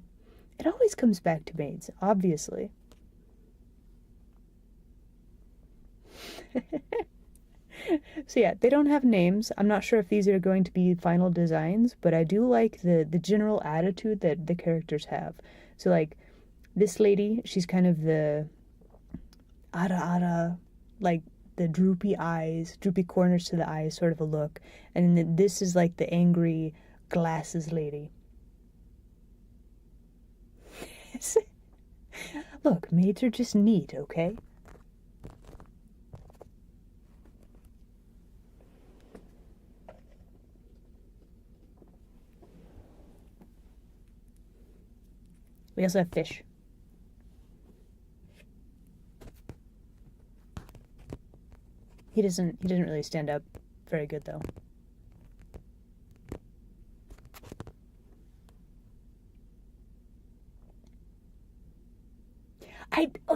It always comes back to maids, obviously. So yeah, they don't have names. I'm not sure if these are going to be final designs, but I do like the general attitude that the characters have. So like this lady, she's kind of the ara ara, like the droopy eyes, droopy corners to the eyes sort of a look. And then this is like the angry glasses lady. Look, maids are just neat, okay? We also have fish. He doesn't really stand up very good though.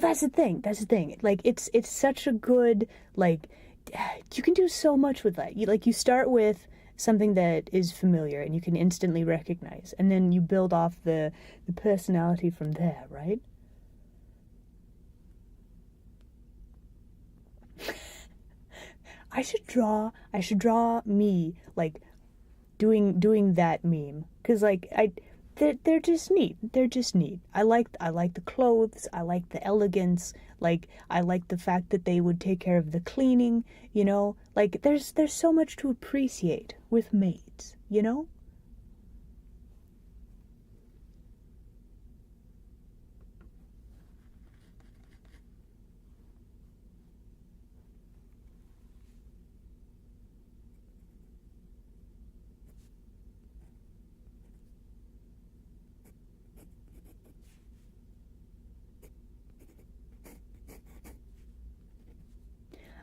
That's the thing. That's the thing. Like it's such a good like you can do so much with that. You start with something that is familiar and you can instantly recognize, and then you build off the personality from there, right? I should draw me like doing that meme because like they're just neat. They're just neat. I like the clothes. I like the elegance. Like I like the fact that they would take care of the cleaning. You know, like there's so much to appreciate with maids. You know.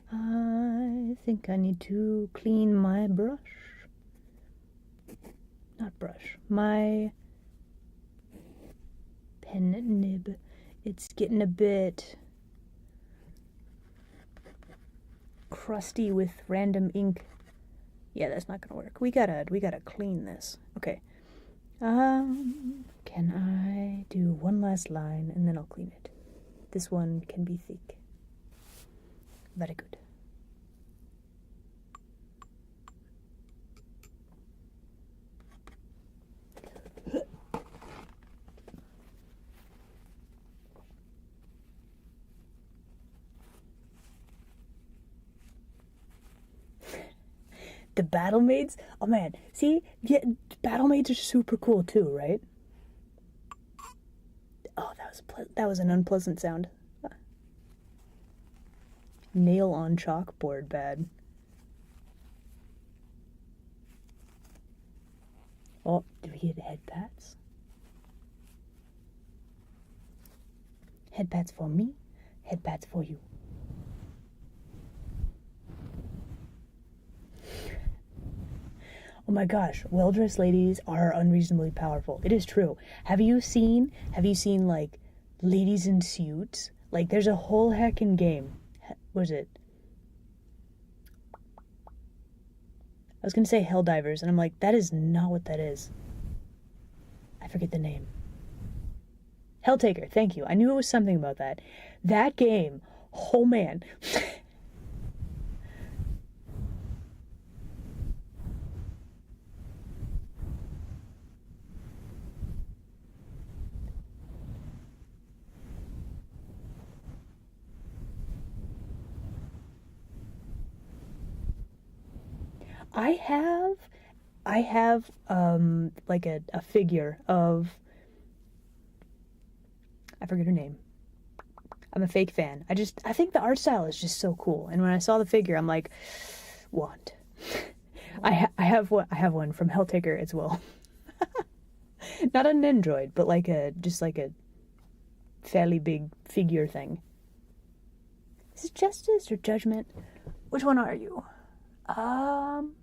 I think I need to clean my brush. Not brush. My pen nib. It's getting a bit crusty with random ink. Yeah, that's not gonna work. We gotta clean this. Okay. Can I do one last line and then I'll clean it? This one can be thick. Very good. The battle maids? Oh man, see? Yeah, battle maids are super cool too, right? Oh, that was an unpleasant sound. Nail on chalkboard bad. Oh, do we get head pats? Head pats for me, head pats for you. Oh my gosh, well-dressed ladies are unreasonably powerful. It is true. Have you seen like ladies in suits? Like there's a whole heckin' game. What is it? I was gonna say Helldivers, and I'm like, that is not what that is. I forget the name. Helltaker, thank you. I knew it was something about that. That game, oh man. I have I have like a figure of I forget her name. I'm a fake fan. I think the art style is just so cool. And when I saw the figure, I'm like, want. I have one from Helltaker as well. Not an android, but like a just like a fairly big figure thing. Is it justice or judgment? Which one are you? Um,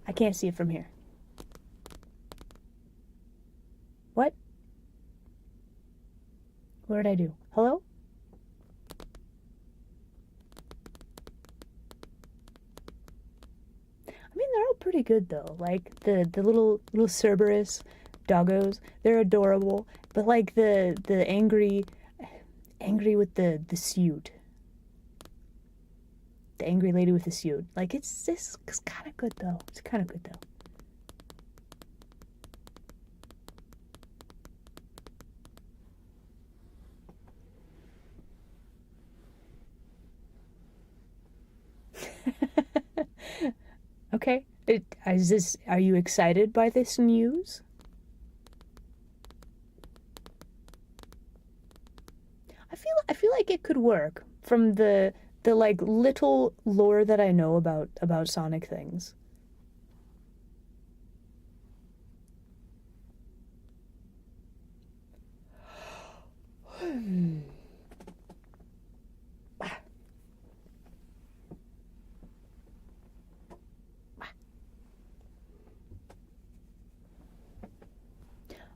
I can't see it from here. What? What did I do? Hello? pretty good though. Like the little Cerberus doggos, they're adorable. But like the angry with the suit, the angry lady with the suit. Like it's kind of good though. It's kind of good though. Okay. Are you excited by this news? I feel like it could work from the like little lore that I know about Sonic things.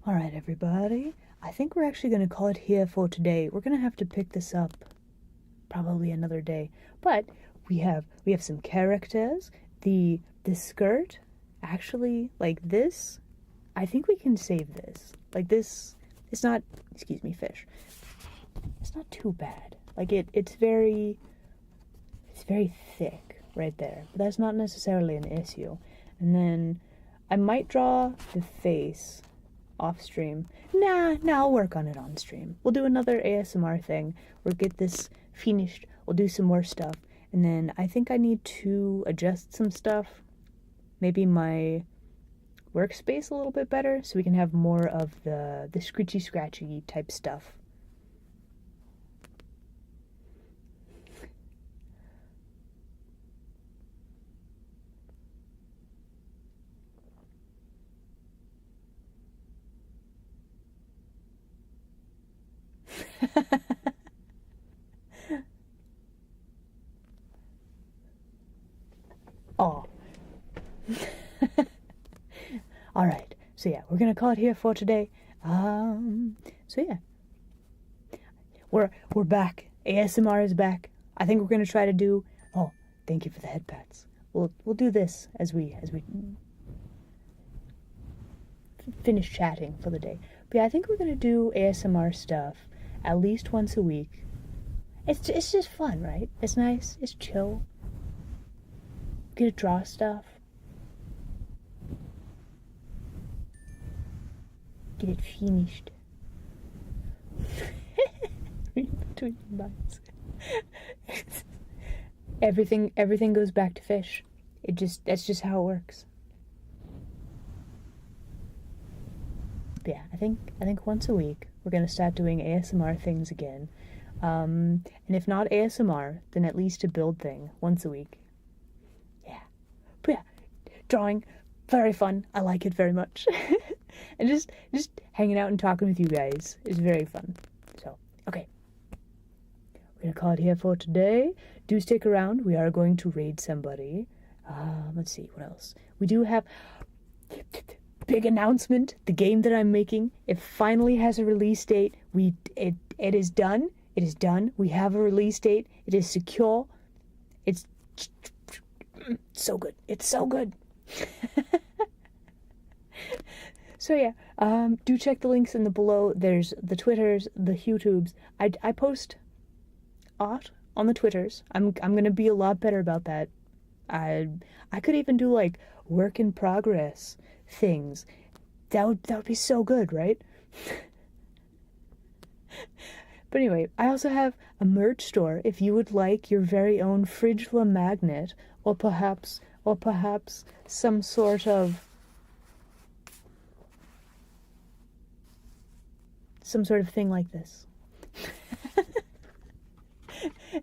All right, everybody. I think we're actually going to call it here for today. We're going to have to pick this up probably another day. But we have some characters. The skirt actually like this. I think we can save this. Like this it's not, excuse me, fish. It's not too bad. Like it's very thick right there. But that's not necessarily an issue. And then I might draw the face off stream. Nah, I'll work on it on stream. We'll do another ASMR thing. We'll get this finished. We'll do some more stuff. And then I think I need to adjust some stuff. Maybe my workspace a little bit better so we can have more of the scritchy scratchy type stuff. Oh. All right. So yeah, we're gonna call it here for today. So yeah, we're back. ASMR is back. I think we're gonna try to do. Oh, thank you for the head pats. We'll do this as we finish chatting for the day. But yeah, I think we're gonna do ASMR stuff at least once a week. It's just fun, right? It's nice. It's chill. Get to draw stuff. Get it finished. Between bites. Everything goes back to fish. That's just how it works. But yeah, I think once a week we're gonna start doing ASMR things again. And if not ASMR, then at least a build thing once a week. Yeah. But yeah, drawing, very fun. I like it very much. And just hanging out and talking with you guys is very fun. So, okay. We're gonna call it here for today. Do stick around. We are going to raid somebody. Let's see, what else? We do have big announcement. The game that I'm making, it finally has a release date. It is done. It is done. We have a release date. It is secure. It's so good. It's so good. So yeah, do check the links in the below. There's the Twitters, the YouTubes. I post art on the Twitters. I'm gonna be a lot better about that. I could even do like work in progress things. That would be so good, right? But anyway, I also have a merch store if you would like your very own Frigula magnet, or perhaps some sort of thing like this.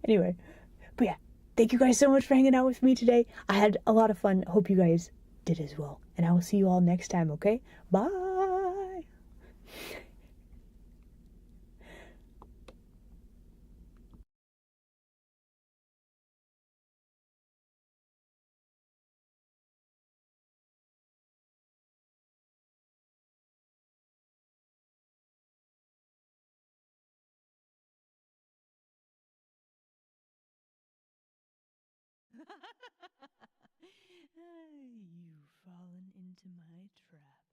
Anyway, but yeah, thank you guys so much for hanging out with me today. I had a lot of fun. Hope you guys did as well. And I will see you all next time, okay? Bye! You fallen into my trap.